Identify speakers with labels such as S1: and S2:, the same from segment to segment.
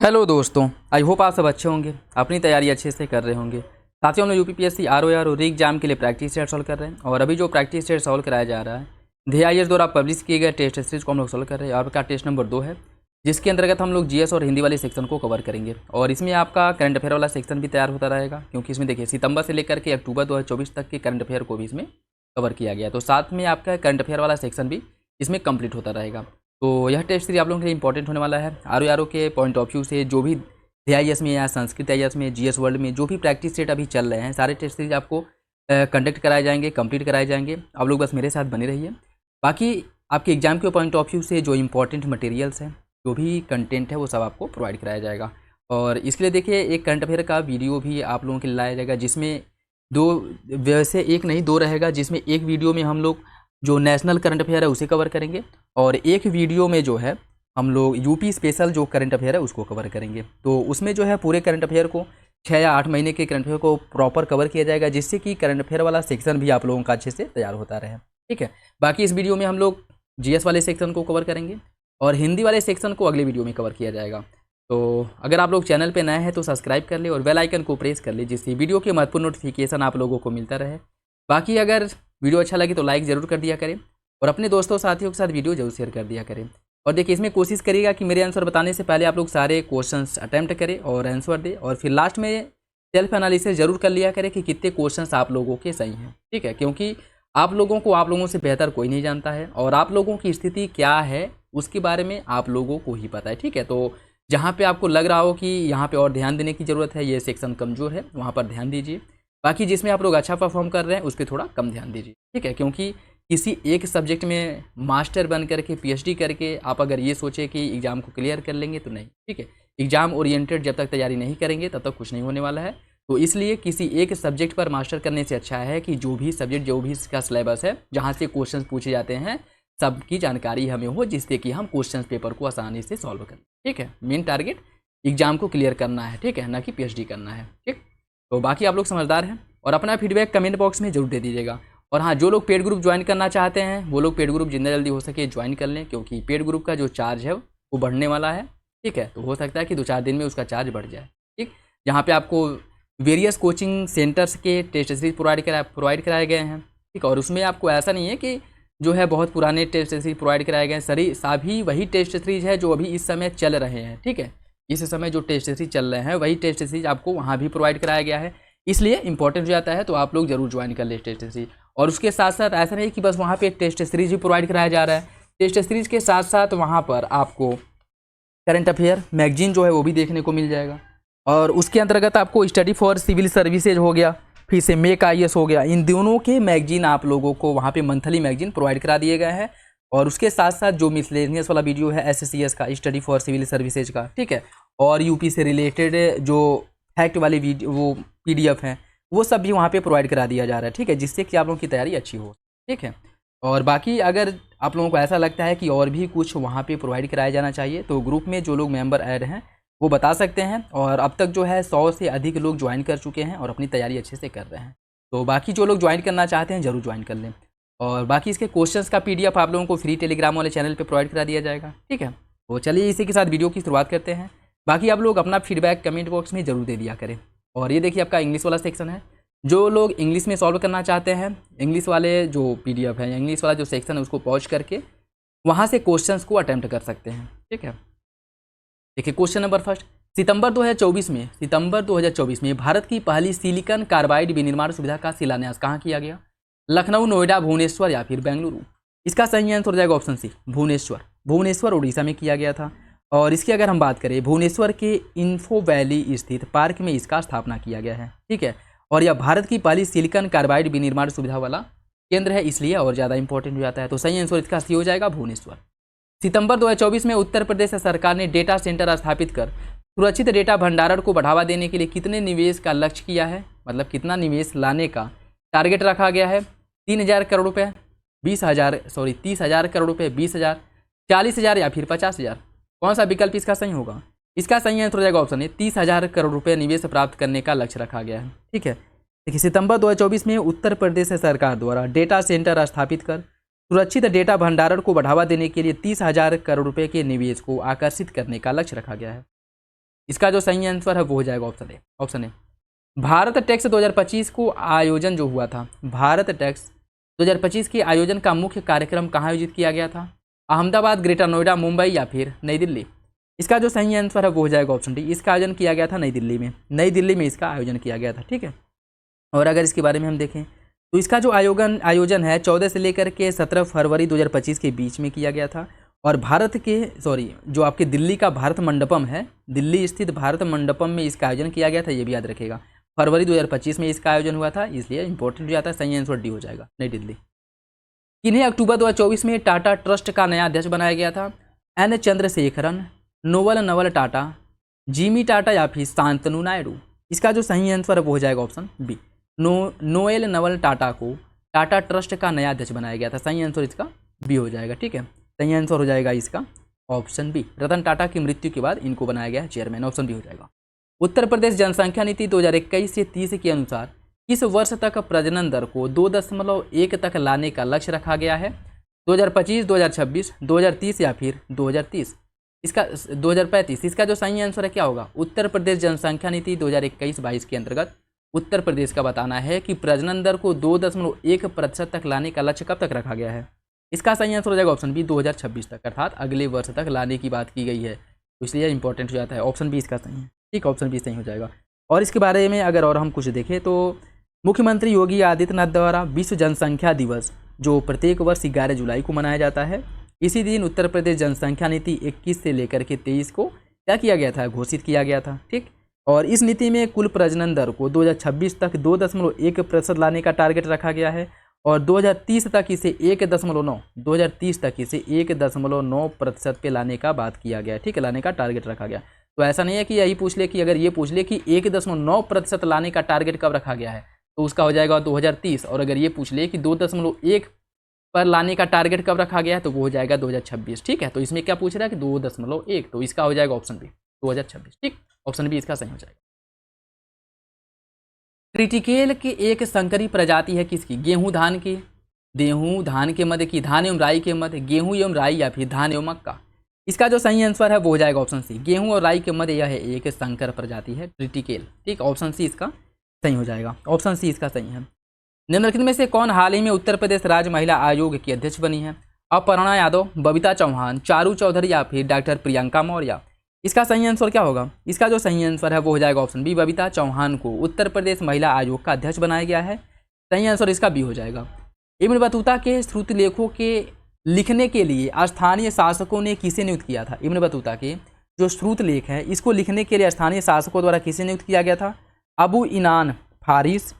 S1: Hello दोस्तों, I hope आप सब अच्छे होंगे, अपनी तैयारी अच्छे से कर रहे होंगे। साथियों, हम लोग यूपीपीएससी आरओआर और री एग्जाम के लिए प्रैक्टिस सेट सॉल्व कर रहे हैं और अभी जो प्रैक्टिस सेट सॉल्व कराया जा रहा है DIS द्वारा पब्लिश किए गए टेस्ट सीरीज को हम लोग सॉल्व कर रहे हैं। आपका टेस्ट नंबर 2 है, जिसके अंतर्गत हम लोग जीएस और हिंदी वाले सेक्शन को कवर करेंगे और इसमें आपका करंट अफेयर वाला सेक्शन भी तैयार होता रहेगा, क्योंकि इसमें देखिए सितंबर से लेकर के अक्टूबर 2024 तक के करंट अफेयर को भी इसमें कवर किया गया, तो साथ में आपका करंट अफेयर वाला सेक्शन भी इसमें कंप्लीट होता रहेगा। तो यह टेस्ट सीरीज आप लोगों के लिए इंपॉर्टेंट होने वाला है। आरओआर के पॉइंट ऑफ व्यू से जो भी DIS में या संस्कृत IAS में GS वर्ल्ड में जो भी प्रैक्टिस सेट अभी चल रहे हैं, सारे टेस्ट सीरीज आपको कंडक्ट कराए जाएंगे, कंप्लीट कराए जाएंगे। आप लोग बस मेरे साथ बने रहिए। बाकी आपके एग्जाम के पॉइंट ऑफ व्यू से जो इंपॉर्टेंट मटेरियल्स हैं, जो भी कंटेंट है, वो सब आपको प्रोवाइड कराया जाएगा। और इसके लिए देखिए एक करंट अफेयर का वीडियो भी आप लोगों के लिए लाया जाएगा, जिसमें दो, वैसे एक नहीं दो रहेगा, जिसमें एक वीडियो में हम लोग जो नेशनल करंट अफेयर है उसे कवर करेंगे और एक वीडियो में जो है हम लोग यूपी स्पेशल जो करंट अफेयर है उसको कवर करेंगे। तो उसमें जो है पूरे करंट अफेयर को 6 या 8 महीने के करंट अफेयर को प्रॉपर कवर किया जाएगा, जिससे कि करंट अफेयर वाला सेक्शन भी आप लोगों का अच्छे से तैयार होता रहे। ठीक है, बाकी इस वीडियो में हम लोग GS वाले सेक्शन को कवर करेंगे और हिंदी वाले सेक्शन को अगले वीडियो में कवर किया जाएगा। तो अगर आप लोग चैनल पर नए हैं तो सब्सक्राइब कर ले और बेल आइकन को प्रेस कर ले, जिससे वीडियो के महत्वपूर्ण नोटिफिकेशन आप लोगों को मिलता रहे। बाकी अगर वीडियो अच्छा लगे तो लाइक ज़रूर कर दिया करें और अपने दोस्तों साथियों के साथ वीडियो जरूर शेयर कर दिया करें। और देखिए इसमें कोशिश करिएगा कि मेरे आंसर बताने से पहले आप लोग सारे क्वेश्चंस अटैम्प्ट करें और आंसर दें, और फिर लास्ट में सेल्फ एनालिसिस जरूर कर लिया करें कि कितने क्वेश्चंस आप लोगों के सही हैं। ठीक है, क्योंकि आप लोगों को आप लोगों से बेहतर कोई नहीं जानता है और आप लोगों की स्थिति क्या है उसके बारे में आप लोगों को ही पता है। ठीक है, तो जहाँ पे आपको लग रहा हो कि यहाँ पे और ध्यान देने की ज़रूरत है, ये सेक्शन कमज़ोर है, वहाँ पर ध्यान दीजिए। बाकी जिसमें आप लोग अच्छा परफॉर्म कर रहे हैं उस पर थोड़ा कम ध्यान दीजिए। ठीक है, क्योंकि किसी एक सब्जेक्ट में मास्टर बन करके PhD करके आप अगर ये सोचे कि एग्ज़ाम को क्लियर कर लेंगे तो नहीं। ठीक है, एग्ज़ाम ओरिएंटेड जब तक तैयारी नहीं करेंगे तब तक कुछ नहीं होने वाला है। तो इसलिए किसी एक सब्जेक्ट पर मास्टर करने से अच्छा है कि जो भी सब्जेक्ट, जो भी इसका सिलेबस है, जहाँ से क्वेश्चन पूछे जाते हैं, सबकी जानकारी हमें हो, जिससे कि हम क्वेश्चन पेपर को आसानी से सॉल्व करें। ठीक है, मेन टारगेट एग्ज़ाम को क्लियर करना है, ठीक है, ना कि PhD करना है। ठीक, तो बाकी आप लोग समझदार हैं और अपना फीडबैक कमेंट बॉक्स में जरूर दे दीजिएगा। और हाँ, जो लोग पेड ग्रुप ज्वाइन करना चाहते हैं वो लोग पेड ग्रुप जितना जल्दी हो सके ज्वाइन कर लें, क्योंकि पेड ग्रुप का जो चार्ज है वो बढ़ने वाला है। ठीक है, तो हो सकता है कि 2-4 दिन में उसका चार्ज बढ़ जाए। ठीक, जहाँ पे आपको वेरियस कोचिंग सेंटर्स के टेस्ट सीरीज प्रोवाइड कराए गए हैं। ठीक, और उसमें आपको ऐसा नहीं है कि जो है बहुत पुराने टेस्ट सीरीज प्रोवाइड कराए गए हैं, सभी वही टेस्ट सीरीज है जो अभी इस समय चल रहे हैं। ठीक है, इस समय जो टेस्ट सीरीज चल रहे हैं वही टेस्ट सीरीज आपको वहाँ भी प्रोवाइड कराया गया है, इसलिए इंपॉर्टेंट हो जाता है। तो आप लोग जरूर ज्वाइन कर ले टेस्ट सीरीज। और उसके साथ साथ ऐसा नहीं कि बस वहाँ पे टेस्ट सीरीज भी प्रोवाइड कराया जा रहा है, टेस्ट सीरीज के साथ साथ वहाँ पर आपको करंट अफेयर मैगजीन जो है वो भी देखने को मिल जाएगा। और उसके अंतर्गत आपको स्टडी फॉर सिविल सर्विसेज हो गया, फिर से मेक IAS हो गया, इन दोनों के मैगजीन आप लोगों को वहाँ पे मंथली मैगजीन प्रोवाइड करा दिए गए हैं। और उसके साथ साथ जो मिसलेनियस वाला वीडियो है SSCS का, स्टडी फॉर सिविल सर्विसेज का, ठीक है, और यूपी से रिलेटेड जो फैक्ट वाली वीडियो, वो PDF हैं, वो सब भी वहाँ पे प्रोवाइड करा दिया जा रहा है। ठीक है, जिससे कि आप लोगों की तैयारी अच्छी हो। ठीक है, और बाकी अगर आप लोगों को ऐसा लगता है कि और भी कुछ वहाँ पे प्रोवाइड कराया जाना चाहिए तो ग्रुप में जो लोग मेंबर ऐड हैं वो बता सकते हैं। और अब तक जो है 100 से अधिक लोग ज्वाइन कर चुके हैं और अपनी तैयारी अच्छे से कर रहे हैं। तो बाकी जो लोग ज्वाइन करना चाहते हैं ज़रूर ज्वाइन कर लें। और बाकी इसके क्वेश्चंस का PDF आप लोगों को फ्री टेलीग्राम वाले चैनल पर प्रोवाइड करा दिया जाएगा। ठीक है, तो चलिए इसी के साथ वीडियो की शुरुआत करते हैं। बाकी आप लोग अपना फीडबैक कमेंट बॉक्स में ज़रूर दे दिया करें। और ये देखिए आपका इंग्लिश वाला सेक्शन है, जो लोग इंग्लिश में सॉल्व करना चाहते हैं, इंग्लिश वाले जो PDF है या इंग्लिश वाला जो सेक्शन है उसको पॉज करके वहाँ से क्वेश्चंस को अटेम्प्ट कर सकते हैं। ठीक है, देखिए क्वेश्चन नंबर फर्स्ट, सितंबर 2024 में भारत की पहली सिलिकॉन कार्बाइड विनिर्माण सुविधा का शिलान्यास कहाँ किया गया? लखनऊ, नोएडा, भुवनेश्वर या फिर बेंगलुरु? इसका सही आंसर हो जाएगा ऑप्शन सी, भुवनेश्वर। भुवनेश्वर उड़ीसा में किया गया था। और इसकी अगर हम बात करें, भुवनेश्वर के इन्फो वैली स्थित पार्क में इसका स्थापना किया गया है। ठीक है, और यह भारत की पहली सिलिकॉन कार्बाइड विनिर्माण सुविधा वाला केंद्र है, इसलिए और ज़्यादा इंपॉर्टेंट हो जाता है। तो सही आंसर इसका सी हो जाएगा, भुवनेश्वर। सितंबर 2024 में उत्तर प्रदेश सरकार ने डेटा सेंटर स्थापित कर सुरक्षित डेटा भंडारण को बढ़ावा देने के लिए कितने निवेश का लक्ष्य किया है? मतलब कितना निवेश लाने का टारगेट रखा गया है? 3,000 करोड़ रुपये, 30,000 करोड़ रुपये, 20,000, 40,000 या फिर 50,000? कौन सा विकल्प इसका सही होगा? इसका सही आंसर हो जाएगा ऑप्शन ए, 30,000 करोड़ रुपये निवेश प्राप्त करने का लक्ष्य रखा गया है। ठीक है, देखिए सितंबर 2024 में उत्तर प्रदेश सरकार द्वारा डेटा सेंटर स्थापित कर सुरक्षित डेटा भंडारण को बढ़ावा देने के लिए 30,000 करोड़ रुपये के निवेश को आकर्षित करने का लक्ष्य रखा गया है। इसका जो सही आंसर है वो हो जाएगा ऑप्शन ए। भारत टैक्स 2025 को आयोजन जो हुआ था, भारत टैक्स 2025 के आयोजन का मुख्य कार्यक्रम कहाँ आयोजित किया गया था? अहमदाबाद, ग्रेटर नोएडा, मुंबई या फिर नई दिल्ली? इसका जो सही आंसर है वो हो जाएगा ऑप्शन डी। इसका आयोजन किया गया था नई दिल्ली में, नई दिल्ली में इसका आयोजन किया गया था। ठीक है, और अगर इसके बारे में हम देखें तो इसका जो आयोजन है 14 से लेकर के 17 फरवरी 2025 के बीच में किया गया था। और जो आपके दिल्ली का भारत मंडपम है, दिल्ली स्थित भारत मंडपम में इसका आयोजन किया गया था, ये भी याद रखेगा। फरवरी 2025 में इसका आयोजन हुआ था, इसलिए इंपॉर्टेंट हो जाता है। सही आंसर डी हो जाएगा, नई दिल्ली। किन्हें अक्टूबर 2024 में टाटा ट्रस्ट का नया अध्यक्ष बनाया गया था? एन चंद्रशेखरन, नोवल टाटा, जिमी टाटा या फिर शांतनु नायडू? इसका जो सही आंसर है वो हो जाएगा ऑप्शन बी। नोएल नवल टाटा को टाटा ट्रस्ट का नया अध्यक्ष बनाया गया था। सही आंसर इसका बी हो जाएगा। ठीक है, सही आंसर हो जाएगा इसका ऑप्शन बी। रतन टाटा की मृत्यु के बाद इनको बनाया गया चेयरमैन, ऑप्शन बी हो जाएगा। उत्तर प्रदेश जनसंख्या नीति 2021 से 30 के अनुसार किस वर्ष तक प्रजनन दर को 2.1 तक लाने का लक्ष्य रखा गया है? 2025, 2026, 2030 या फिर 2030? इसका 2035? इसका जो सही आंसर है क्या होगा? उत्तर प्रदेश जनसंख्या नीति 2021-22 के अंतर्गत उत्तर प्रदेश का बताना है कि प्रजनन दर को 2.1% तक लाने का लक्ष्य कब तक रखा गया है? इसका सही आंसर हो जाएगा ऑप्शन बी, 2026 तक, अर्थात अगले वर्ष तक लाने की बात की गई है, तो इसलिए इंपॉर्टेंट हो जाता है। ऑप्शन बी इसका सही है। ठीक, ऑप्शन बी सही हो जाएगा। और इसके बारे में अगर और हम कुछ देखें तो मुख्यमंत्री योगी आदित्यनाथ द्वारा विश्व जनसंख्या दिवस जो प्रत्येक वर्ष 11 जुलाई को मनाया जाता है, इसी दिन उत्तर प्रदेश जनसंख्या नीति 21 से लेकर के 23 को क्या किया गया था? घोषित किया गया था। ठीक, और इस नीति में कुल प्रजनन दर को 2026 तक 2.1% लाने का टारगेट रखा गया है और 2030 तक इसे 1.9% पे लाने का बात किया गया है। ठीक है, लाने का टारगेट रखा गया। तो ऐसा नहीं है कि यही पूछ ले कि अगर ये पूछ ले कि 1.9% लाने का टारगेट कब रखा गया है तो उसका हो जाएगा 2030, और अगर ये पूछ ले कि 2.1 पर लाने का टारगेट कब रखा गया है तो वो हो जाएगा 2026। ठीक है, तो इसमें क्या पूछ रहा है कि 2.1, तो इसका हो जाएगा ऑप्शन बी, 2026। ठीक, ऑप्शन बी इसका सही हो जाएगा। क्रिटिकेल की एक संकरी प्रजाति है किसकी? गेहूं धान के मध्य की, धान एवं राई के मध्य, गेहूं एवं राई या फिर धान एवं मक्का? इसका जो सही आंसर है वो हो जाएगा ऑप्शन सी, गेहूं और राई के मध्य यह एक संकर प्रजाति है क्रिटिकेल। ठीक, ऑप्शन सी इसका सही हो जाएगा, ऑप्शन सी इसका सही है। निम्नलिखित में से कौन हाल ही में उत्तर प्रदेश राज्य महिला आयोग की अध्यक्ष बनी है? अपर्णा यादव, बबीता चौहान, चारू चौधरी या फिर डॉक्टर प्रियंका मौर्य? इसका सही आंसर क्या होगा? इसका जो सही आंसर है वो हो जाएगा ऑप्शन बी, बबीता चौहान को उत्तर प्रदेश महिला आयोग का अध्यक्ष बनाया गया है। सही आंसर इसका बी हो जाएगा। इब्न बतूता के श्रुति लेखों के लिखने के लिए स्थानीय शासकों ने किसे नियुक्त किया था? इब्न बतूता के जो श्रुत लेख है इसको लिखने के लिए स्थानीय शासकों द्वारा किसे नियुक्त किया गया था? अबू इनान फारिस,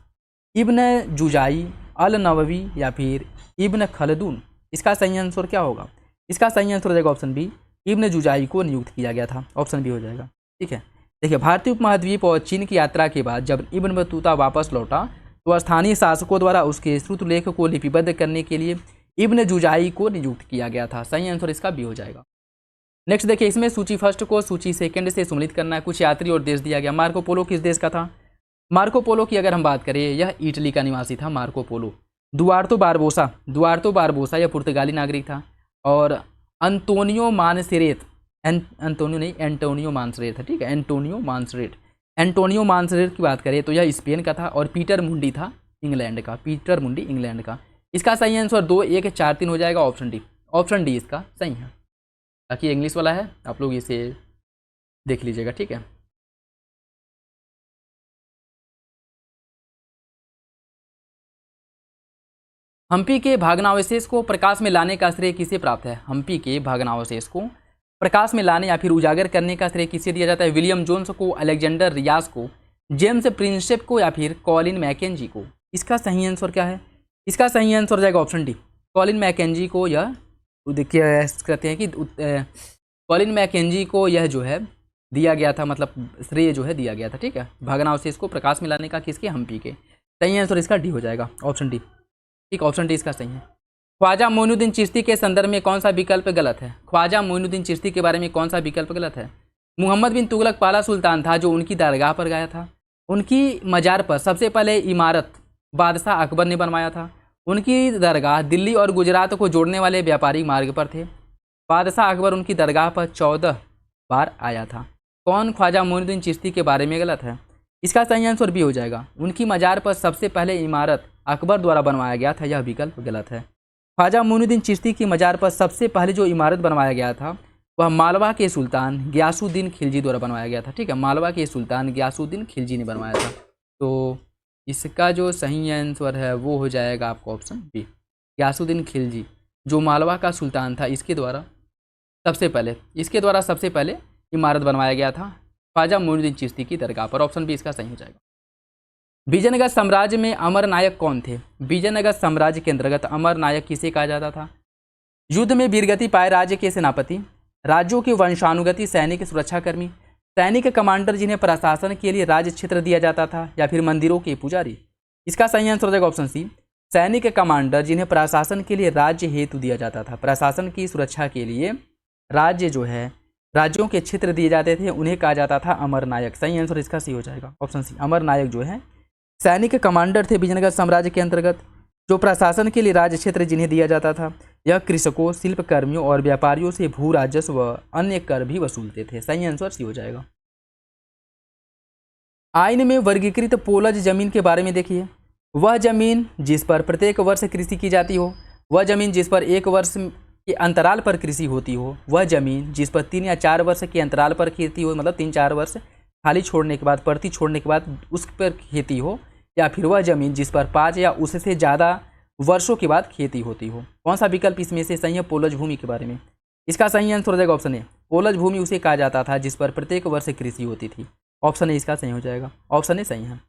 S1: इब्न जुजाई अल नववी या फिर इब्न खलदून? इसका सही आंसर क्या होगा? इसका सही आंसर हो जाएगा ऑप्शन बी, इब्न जुजाई को नियुक्त किया गया था, ऑप्शन बी हो जाएगा। ठीक है, देखिए भारतीय उपमहाद्वीप और चीन की यात्रा के बाद जब इब्न बतूता वापस लौटा तो स्थानीय शासकों द्वारा उसके श्रुतलेख को लिपिबद्ध करने के लिए इब्न जुजाई को नियुक्त किया गया था। सही आंसर इसका बी हो जाएगा। नेक्स्ट देखिए, इसमें सूची फर्स्ट को सूची सेकंड से सम्मिलित करना है। कुछ यात्री और देश दिया गया। मार्को पोलो किस देश का था? मार्को पोलो की अगर हम बात करें, यह इटली का निवासी था मार्को पोलो। दुआर्तो बारबोसा यह पुर्तगाली नागरिक था। और एंटोनियो मानसरेट था। ठीक है, एंटोनियो मानसरेट की बात करें तो यह स्पेन का था। और पीटर मुंडी था इंग्लैंड का। इसका सही आंसर 2, 1, 4, 3 हो जाएगा, ऑप्शन डी इसका सही है। बाकी इंग्लिश वाला है, आप लोग इसे देख लीजिएगा। ठीक है, हम्पी के भग्नावशेष को प्रकाश में लाने का श्रेय किसे प्राप्त है? हम्पी के भग्नावशेष को प्रकाश में लाने या फिर उजागर करने का श्रेय किसे दिया जाता है? विलियम जोन्स को, अलेक्जेंडर रियास को, जेम्स प्रिंसेप को या फिर कॉलिन मैकेंजी को? इसका सही आंसर क्या है? इसका सही आंसर हो जाएगा ऑप्शन डी, कॉलिन मैकेंजी को। यह देखिए कहते हैं कि कॉलिन मैकेंजी को यह जो है दिया गया था, मतलब श्रेय जो है दिया गया था। ठीक है, भग्नावशेष को प्रकाश में लाने का किसके? हम्पी के। सही आंसर इसका डी हो जाएगा, ऑप्शन डी। ठीक, ऑप्शन डी इसका सही है। ख्वाजा मोइनुद्दीन चिश्ती के संदर्भ में कौन सा विकल्प गलत है? ख्वाजा मोइनुद्दीन चिश्ती के बारे में कौन सा विकल्प गलत है? मोहम्मद बिन तुगलक पहला सुल्तान था जो उनकी दरगाह पर गया था। उनकी मजार पर सबसे पहले इमारत बादशाह अकबर ने बनवाया था। उनकी दरगाह दिल्ली और गुजरात को जोड़ने वाले व्यापारिक मार्ग पर थे। बादशाह अकबर उनकी दरगाह पर 14 बार आया था। कौन ख्वाजा मोइनुद्दीन चिश्ती के बारे में गलत है? इसका सही आंसर बी हो जाएगा। उनकी मज़ार पर सबसे पहले इमारत अकबर द्वारा बनवाया गया था, यह विकल्प गलत है। ख्वाजा मोइनुद्दीन चिश्ती की मज़ार पर सबसे पहले जो इमारत बनवाया गया था वह मालवा के सुल्तान गियासुद्दीन खिलजी द्वारा बनवाया गया था। ठीक है, मालवा के सुल्तान गियासुद्दीन खिलजी ने बनवाया था। तो इसका जो सही आंसर है वो हो जाएगा आपका ऑप्शन बी, गियासुद्दीन खिलजी जो मालवा का सुल्तान था इसके द्वारा सबसे पहले इमारत बनवाया गया था ख्वाजा मोइनुद्दीन चिश्ती की दरगाह पर। ऑप्शन बी इसका सही हो जाएगा। विजयनगर साम्राज्य में अमर नायक कौन थे? विजयनगर साम्राज्य के अंतर्गत अमर नायक किसे कहा जाता था? युद्ध में वीरगति पाए राज्य के सेनापति, राज्यों के वंशानुगति सैनिक सुरक्षाकर्मी, सैनिक कमांडर जिन्हें प्रशासन के लिए राज्य क्षेत्र दिया जाता था, या फिर मंदिरों के पुजारी? इसका सही आंसर हो जाएगा ऑप्शन सी, सैनिक कमांडर जिन्हें प्रशासन के लिए राज्य हेतु दिया जाता था। प्रशासन की सुरक्षा के लिए राज्य जो है, राज्यों के क्षेत्र दिए जाते थे, उन्हें कहा जाता था अमर नायक। सही आंसर इसका सी हो जाएगा ऑप्शन सी, अमर नायक जो है सैनिक कमांडर थे विजयनगर साम्राज्य के अंतर्गत, जो प्रशासन के लिए राज्य क्षेत्र जिन्हें दिया जाता था। यह कृषकों, शिल्पकर्मियों और व्यापारियों से भू राजस्व व अन्य कर भी वसूलते थे। सही आंसर सी हो जाएगा। आइन में वर्गीकृत पोलज जमीन के बारे में देखिए। वह जमीन जिस पर प्रत्येक वर्ष कृषि की जाती हो, वह जमीन जिस पर एक वर्ष के अंतराल पर कृषि होती हो, वह जमीन जिस पर 3 या 4 वर्ष के अंतराल पर खेती हो, मतलब 3-4 वर्ष खाली छोड़ने के बाद, परती छोड़ने के बाद उस पर खेती हो, या फिर वह जमीन जिस पर 5 या उससे ज़्यादा वर्षों के बाद खेती होती हो। कौन सा विकल्प इसमें से सही है पोलज भूमि के बारे में? इसका सही आंसर हो जाएगा ऑप्शन ए, पोलज भूमि उसे कहा जाता था जिस पर प्रत्येक वर्ष कृषि होती थी। ऑप्शन ए इसका सही हो जाएगा, ऑप्शन ए सही है।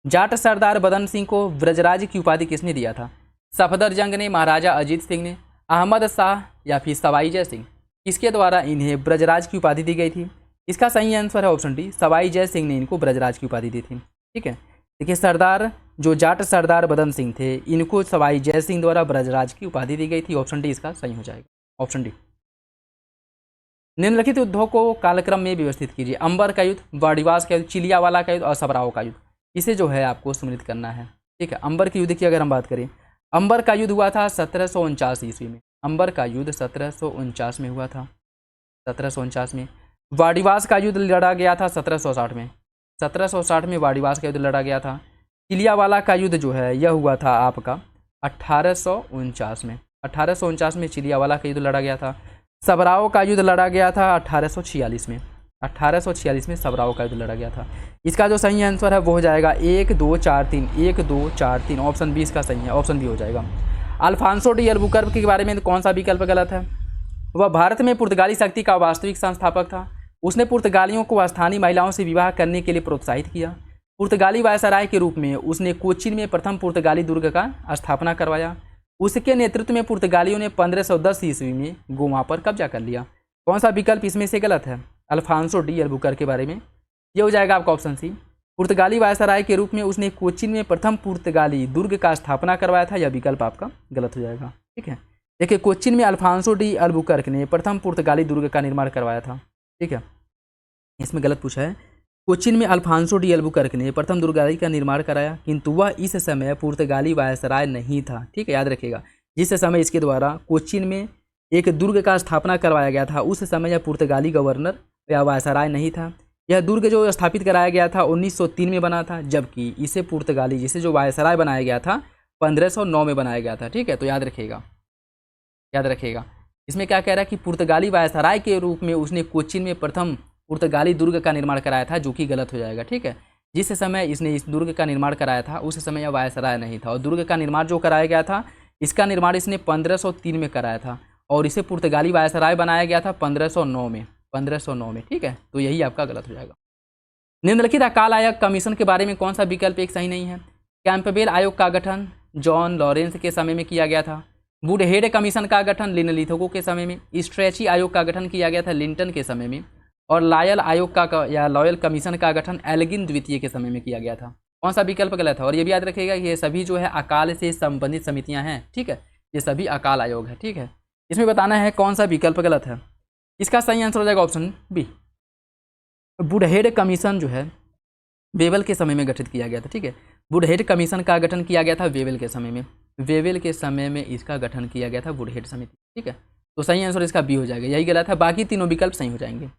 S1: जाट सरदार बदन सिंह को ब्रजराज की उपाधि किसने दिया था? सफदरजंग ने, महाराजा अजीत सिंह ने, अहमद शाह या फिर सवाई जय सिंह? किसके द्वारा इन्हें ब्रजराज की उपाधि दी गई थी? इसका सही आंसर है ऑप्शन डी, सवाई जय सिंह ने इनको ब्रजराज की उपाधि दी थी। ठीक है, देखिए सरदार जो जाट सरदार बदन सिंह थे, इनको सवाई जय सिंह द्वारा ब्रजराज की उपाधि दी गई थी। ऑप्शन डी इसका सही हो जाएगा, ऑप्शन डी। निम्नलिखित युद्धों को कालक्रम में व्यवस्थित कीजिए। अंबर का युद्ध, वाडिवास का युद्ध, चिलियावाला का युद्ध और सबराव का युद्ध। इसे जो है आपको सम्मिलित करना है। ठीक है, अंबर के युद्ध की अगर हम बात करें, अंबर का युद्ध हुआ था 1749 ईस्वी में। अंबर का युद्ध 1749 में हुआ था, 1749 में। वाडिवास का युद्ध लड़ा गया था 1760 में, 1760 में वाडिवास का युद्ध लड़ा गया था। चिलियावाला का युद्ध जो है यह हुआ था आपका 1849 में, 1849 में चिलियावाला का युद्ध लड़ा गया था। सबराव का युद्ध लड़ा गया था 1846 में, 1846 में सबराव का युद्ध लड़ा गया था। इसका जो सही आंसर है वो हो जाएगा 1 2 4 3, 1 2 4 3। ऑप्शन बी इसका सही है, ऑप्शन बी हो जाएगा। अल्फांसो डी अल्बुकर्क के बारे में कौन सा विकल्प गलत है? वह भारत में पुर्तगाली शक्ति का वास्तविक संस्थापक था। उसने पुर्तगालियों को स्थानीय महिलाओं से विवाह करने के लिए प्रोत्साहित किया। पुर्तगाली वायसराय के रूप में उसने कोचीन में प्रथम पुर्तगाली दुर्ग का स्थापना करवाया। उसके नेतृत्व में पुर्तगालियों ने 1510 ईस्वी में गोवा पर कब्जा कर लिया। कौन सा विकल्प इसमें से गलत है? अल्फांसो डी अल्बुकर्क के बारे में ये हो जाएगा आपका ऑप्शन सी, पुर्तगाली वायसराय के रूप में उसने कोचीन में प्रथम पुर्तगाली दुर्ग का स्थापना करवाया था। यह विकल्प आपका गलत हो जाएगा। ठीक है, देखिए कोचीन में अल्फांसो डी अल्बुकर्क ने प्रथम पुर्तगाली दुर्ग का निर्माण करवाया था। ठीक है, इसमें गलत पूछा है। कोचीन में अल्फांसो डी अल्बुकर्क ने प्रथम दुर्गारी का निर्माण कराया, किंतु वह इस समय पुर्तगाली वायसराय नहीं था। ठीक है, याद रखिएगा, जिस समय इसके द्वारा कोचीन में एक दुर्ग का स्थापना करवाया गया था उस समय यह पुर्तगाली गवर्नर या वायसराय नहीं था। यह दुर्ग जो स्थापित कराया गया था 1903 में बना था, जबकि इसे पुर्तगाली जिसे जो वायसराय बनाया गया था 1509 में बनाया गया था। ठीक है, तो याद रखिएगा, याद रखिएगा। इसमें क्या कह रहा है कि पुर्तगाली वायसराय के रूप में उसने कोचीन में प्रथम पुर्तगाली दुर्ग का निर्माण कराया था, जो कि गलत हो जाएगा। ठीक है, जिस समय इसने इस दुर्ग का निर्माण कराया था उस समय यह वायसराय नहीं था, और दुर्ग का निर्माण जो कराया गया था इसका निर्माण इसने 1503 में कराया था, और इसे पुर्तगाली वायसराय बनाया गया था 1509 में, 1509 में। ठीक है, तो यही आपका गलत हो जाएगा। निम्नलिखित अकाल आयोग कमीशन के बारे में कौन सा विकल्प एक सही नहीं है? कैंपबेल आयोग का गठन जॉन लॉरेंस के समय में किया गया था। वुडहेड कमीशन का गठन लिनलिथगो के समय में। स्ट्रेची आयोग का गठन किया गया था लिंटन के समय में। और लायल आयोग का या लॉयल कमीशन का गठन एल्गिन द्वितीय के समय में किया गया था। कौन सा विकल्प गलत है? और ये भी याद रखिएगा ये सभी जो है अकाल से संबंधित समितियां हैं। ठीक है, ये सभी अकाल आयोग है। ठीक है, इसमें बताना है कौन सा विकल्प गलत है। इसका सही आंसर हो जाएगा ऑप्शन बी, वुडहेड कमीशन जो है वेवेल के समय में गठित किया गया था। ठीक है, वुडहेड कमीशन का गठन किया गया था वेवेल के समय में, वेवेल के समय में इसका गठन किया गया था वुडहेड समिति। ठीक है, तो सही आंसर इसका बी हो जाएगा, यही गलत है, बाकी तीनों विकल्प सही हो जाएंगे।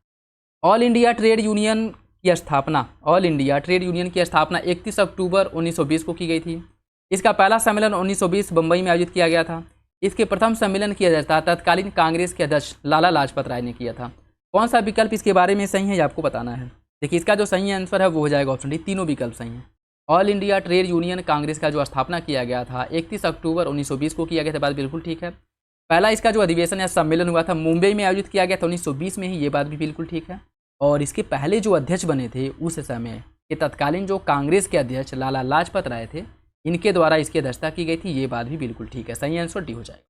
S1: ऑल इंडिया ट्रेड यूनियन की स्थापना, ऑल इंडिया ट्रेड यूनियन की स्थापना 31 अक्टूबर 1920 को की गई थी। इसका पहला सम्मेलन 1920 बम्बई में आयोजित किया गया था। इसके प्रथम सम्मेलन की अध्यक्षता तत्कालीन कांग्रेस के अध्यक्ष लाला लाजपत राय ने किया था। कौन सा विकल्प इसके बारे में सही है ये आपको बताना है। देखिए इसका जो सही आंसर है वो हो जाएगा ऑप्शन डी, तीनों विकल्प सही हैं। All India trade union Congress का जो स्थापना किया गया था 31 अक्टूबर 1920 को किया गया था, बात बिल्कुल ठीक है। पहला इसका जो अधिवेशन या सम्मेलन हुआ था मुंबई में आयोजित किया गया था 1920 में ही, ये बात भी बिल्कुल ठीक है। और इसके पहले जो अध्यक्ष बने थे उस समय के तत्कालीन जो कांग्रेस के अध्यक्ष लाला लाजपत राय थे, इनके द्वारा इसकी अध्यक्षता की गई थी, ये बात भी बिल्कुल ठीक है। सही आंसर डी हो जाएगा।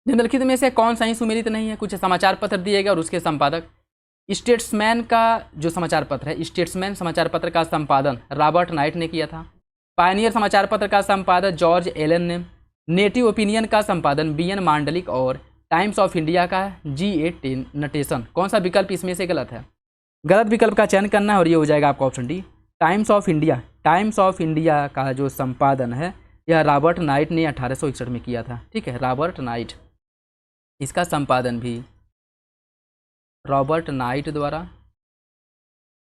S1: निम्नलिखित में से कौन सही सुमेलित नहीं है। कुछ समाचार पत्र दिए गए और उसके संपादक। स्टेट्समैन का जो समाचार पत्र है, स्टेट्समैन समाचार पत्र का संपादन रॉबर्ट नाइट ने किया था। पायनियर समाचार पत्र का संपादक जॉर्ज एलन ने। नेटिव ओपिनियन का संपादन बी एन मांडलिक और टाइम्स ऑफ इंडिया का जी ए नटेशन। कौन सा विकल्प इसमें से गलत है। गलत विकल्प का चयन करना है और ये हो जाएगा आपका option D, times of India. Times of India का जो संपादन है यह रॉबर्ट नाइट ने 1861 में किया था। ठीक है, रॉबर्ट नाइट, इसका संपादन भी रॉबर्ट नाइट द्वारा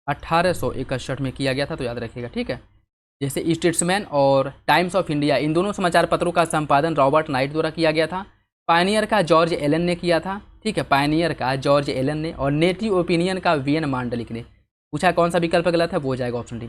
S1: 1861 में किया गया था, तो याद रखिएगा। ठीक है, जैसे स्टेट्समैन और टाइम्स ऑफ इंडिया इन दोनों समाचार पत्रों का संपादन रॉबर्ट नाइट द्वारा किया गया था। पायनियर का जॉर्ज एलन ने किया था। ठीक है, पायनियर का जॉर्ज एलन ने और नेटिव ओपिनियन का वी एन मांडलिक ने। पूछा कौन सा विकल्प गलत है, वो हो जाएगा ऑप्शन डी।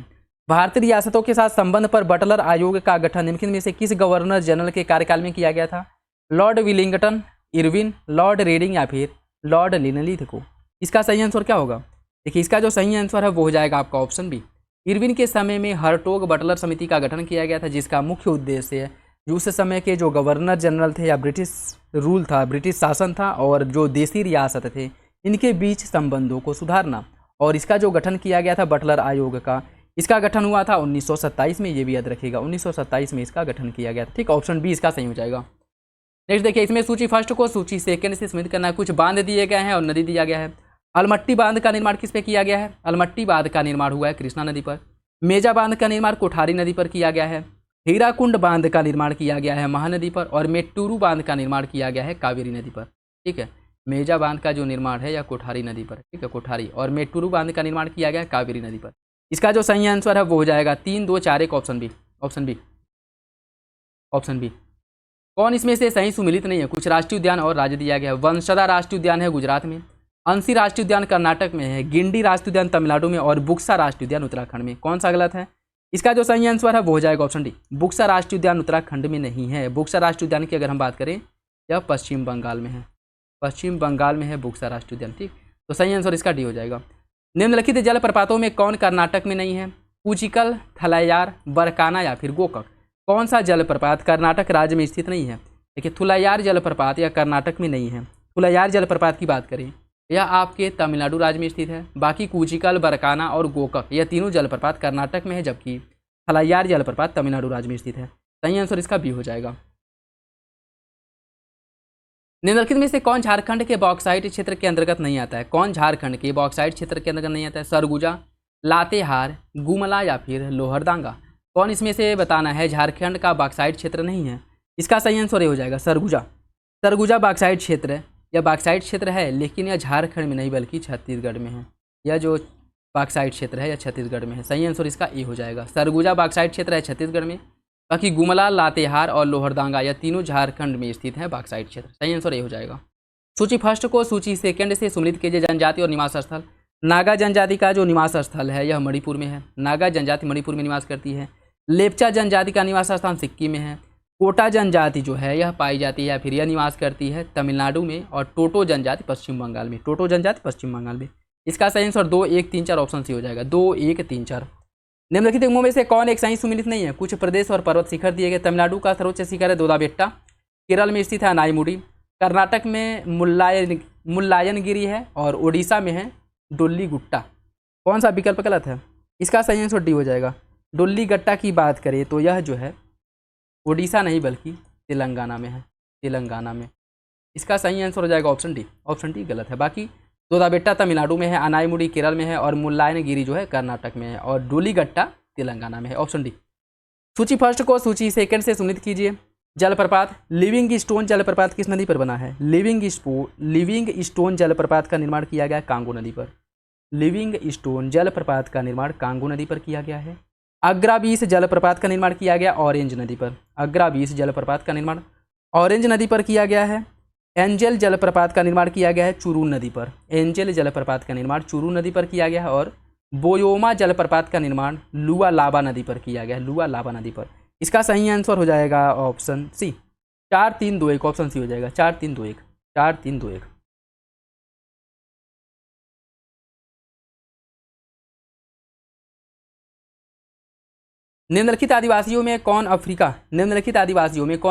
S1: भारतीय रियासतों के साथ संबंध पर बटलर आयोग का गठन निम्नलिखित में से किस गवर्नर जनरल के कार्यकाल में किया गया था। Lord Willingdon, Irwin, Lord Reading या फिर लॉर्ड लिनलिथ को। इसका सही आंसर क्या होगा। देखिए इसका जो सही आंसर है वो हो जाएगा आपका ऑप्शन बी। इरविन के समय में हर्टोग बटलर समिति का गठन किया गया था, जिसका मुख्य उद्देश्य उस समय के जो गवर्नर जनरल थे या ब्रिटिश रूल था, ब्रिटिश शासन था, और जो देसी रियासत थे इनके बीच संबंधों को सुधारना। और इसका जो गठन किया गया था बटलर आयोग का, इसका गठन हुआ था 1927 में, ये भी याद रखिएगा 1927 में इसका गठन किया गया था। ठीक, ऑप्शन बी इसका सही हो जाएगा। नेक्स्ट देखिए, इसमें सूची फर्स्ट को सूची सेकंड से सम्मिलित करना है। कुछ बांध दिए गए हैं और नदी दिया गया है। अलमट्टी बांध का निर्माण किस पे किया गया है। अलमट्टी बांध का निर्माण हुआ है कृष्णा नदी पर। मेजा बांध का निर्माण कोठारी नदी पर किया गया है। हीराकुंड बांध का निर्माण किया गया है महानदी पर। और मेट्टूरू बांध का निर्माण किया गया है कावेरी नदी पर। ठीक है, मेजा बांध का जो निर्माण है या कोठारी नदी पर, ठीक है कोठारी, और मेट्टूरू बांध का निर्माण किया गया है कावेरी नदी पर। इसका जो सही आंसर है वो हो जाएगा 3, 2, 4, 1 option B. Option B, option B. कौन इसमें से सही सुमिलित नहीं है। कुछ राष्ट्रीय उद्यान और राज्य दिया गया है। वंशदा राष्ट्रीय उद्यान है गुजरात में, अंसी राष्ट्रीय उद्यान कर्नाटक में है, गिंडी राष्ट्रीय उद्यान तमिलनाडु में, और बुक्सा राष्ट्रीय उद्यान उत्तराखंड में। कौन सा गलत है। इसका जो सही आंसर है वो हो जाएगा ऑप्शन डी, बुक्सा राष्ट्रीय उद्यान उत्तराखंड में नहीं है। बुक्सा राष्ट्रीय उद्यान की अगर हम बात करें यह पश्चिम बंगाल में है, पश्चिम बंगाल में है बुक्सा राष्ट्रीय उद्यान। ठीक, तो सही आंसर इसका डी हो जाएगा। निम्नलिखित जलप्रपातों में कौन कर्नाटक में नहीं है। कुचिकल, थलायार, बरकाना या फिर गोकक। कौन सा जलप्रपात कर्नाटक राज्य में स्थित नहीं है। देखिए थुलायार जलप्रपात या कर्नाटक में नहीं है। थुलायार जलप्रपात की बात करें यह आपके तमिलनाडु राज्य में स्थित है। बाकी कुचिकल, बरकाना और गोकक यह तीनों जलप्रपात कर्नाटक में है, जबकि थलायार जलप्रपात तमिलनाडु राज्य में स्थित है। सही आंसर इसका बी हो जाएगा। निम्नलिखित में से कौन झारखंड के बॉक्साइट क्षेत्र के अंतर्गत नहीं आता है। कौन झारखंड के बॉक्साइट क्षेत्र के अंतर्गत नहीं आता है। सरगुजा, लातेहार, गुमला या फिर लोहरदंगा। कौन इसमें से बताना है झारखंड का बॉक्साइट क्षेत्र नहीं है। इसका सही आंसर ये हो जाएगा सरगुजा। सरगुजा बॉक्साइट क्षेत्र या बॉक्साइट क्षेत्र है, लेकिन यह झारखंड में नहीं बल्कि छत्तीसगढ़ में है। यह जो बॉक्साइट क्षेत्र है यह छत्तीसगढ़ में है। सही आंसर इसका ए हो जाएगा। सरगुजा बॉक्साइट क्षेत्र है छत्तीसगढ़ में, बाकी गुमला, लातेहार और लोहरदंगा यह तीनों झारखंड में स्थित है बॉक्साइट क्षेत्र। सही आंसर ए हो जाएगा। सूची फर्स्ट को सूची सेकंड से सम्मिलित कीजिए। जनजाति और निवास स्थल। नागा जनजाति का जो निवास स्थल है यह मणिपुर में है। नागा जनजाति मणिपुर में निवास करती है। लेप्चा जनजाति का निवास स्थान सिक्किम में है। कोटा जनजाति जो है यह पाई जाती है या फिर यह निवास करती है तमिलनाडु में। और टोटो जनजाति पश्चिम बंगाल में। टोटो जनजाति पश्चिम बंगाल में। इसका सही आंसर 2, 1, 3, 4 ऑप्शन सी हो जाएगा। 2, 1, 3, 4। निम्नलिखित नियमों में से कौन एक सही सुमिलित नहीं है। कुछ प्रदेश और पर्वत शिखर दिए गए। तमिलनाडु का सर्वोच्च शिखर है दोदाबेट्टा। केरल में स्थित है अनाईमुडी। कर्नाटक में मुल्लायनगिरी है और उड़ीसा में है डोल्लीगुट्टा। कौन सा विकल्प गलत है। इसका सही आंसर डी हो जाएगा। डोल्लीगट्टा की बात करें तो यह जो है उड़ीसा नहीं बल्कि तेलंगाना में है। तेलंगाना में। इसका सही आंसर हो जाएगा ऑप्शन डी। ऑप्शन डी गलत है। बाकी दोदाबेट्टा तमिलनाडु में है, अनाईमुडी केरल में है और मुल्लायनगिरी जो है कर्नाटक में है और डोलीगट्टा तेलंगाना में है। Option D. सूची फर्स्ट को सूची सेकंड से सुनित कीजिए। जलप्रपात लिविंग स्टोन जलप्रपात किस नदी पर बना है? लिविंग स्टोन जलप्रपात का निर्माण किया गया कांगो नदी पर। लिविंग स्टोन जलप्रपात का निर्माण कांगो नदी पर किया गया है। अग्राबीस जलप्रपात का निर्माण किया गया ऑरेंज नदी पर। अग्राबीस जलप्रपात का निर्माण ऑरेंज नदी पर किया गया है। एंजल जलप्रपात का निर्माण किया गया है चुरू नदी पर। एंजल जलप्रपात का निर्माण चुरू नदी पर किया गया है और बोयोमा जलप्रपात का निर्माण लुआलाबा नदी पर किया गया है। लुआलाबा नदी पर। इसका सही आंसर हो जाएगा ऑप्शन सी 4-3-2-1। ऑप्शन सी हो जाएगा 4-3-2-1। 4-3-2-1। निम्नलिखित आदिवासियों में कौन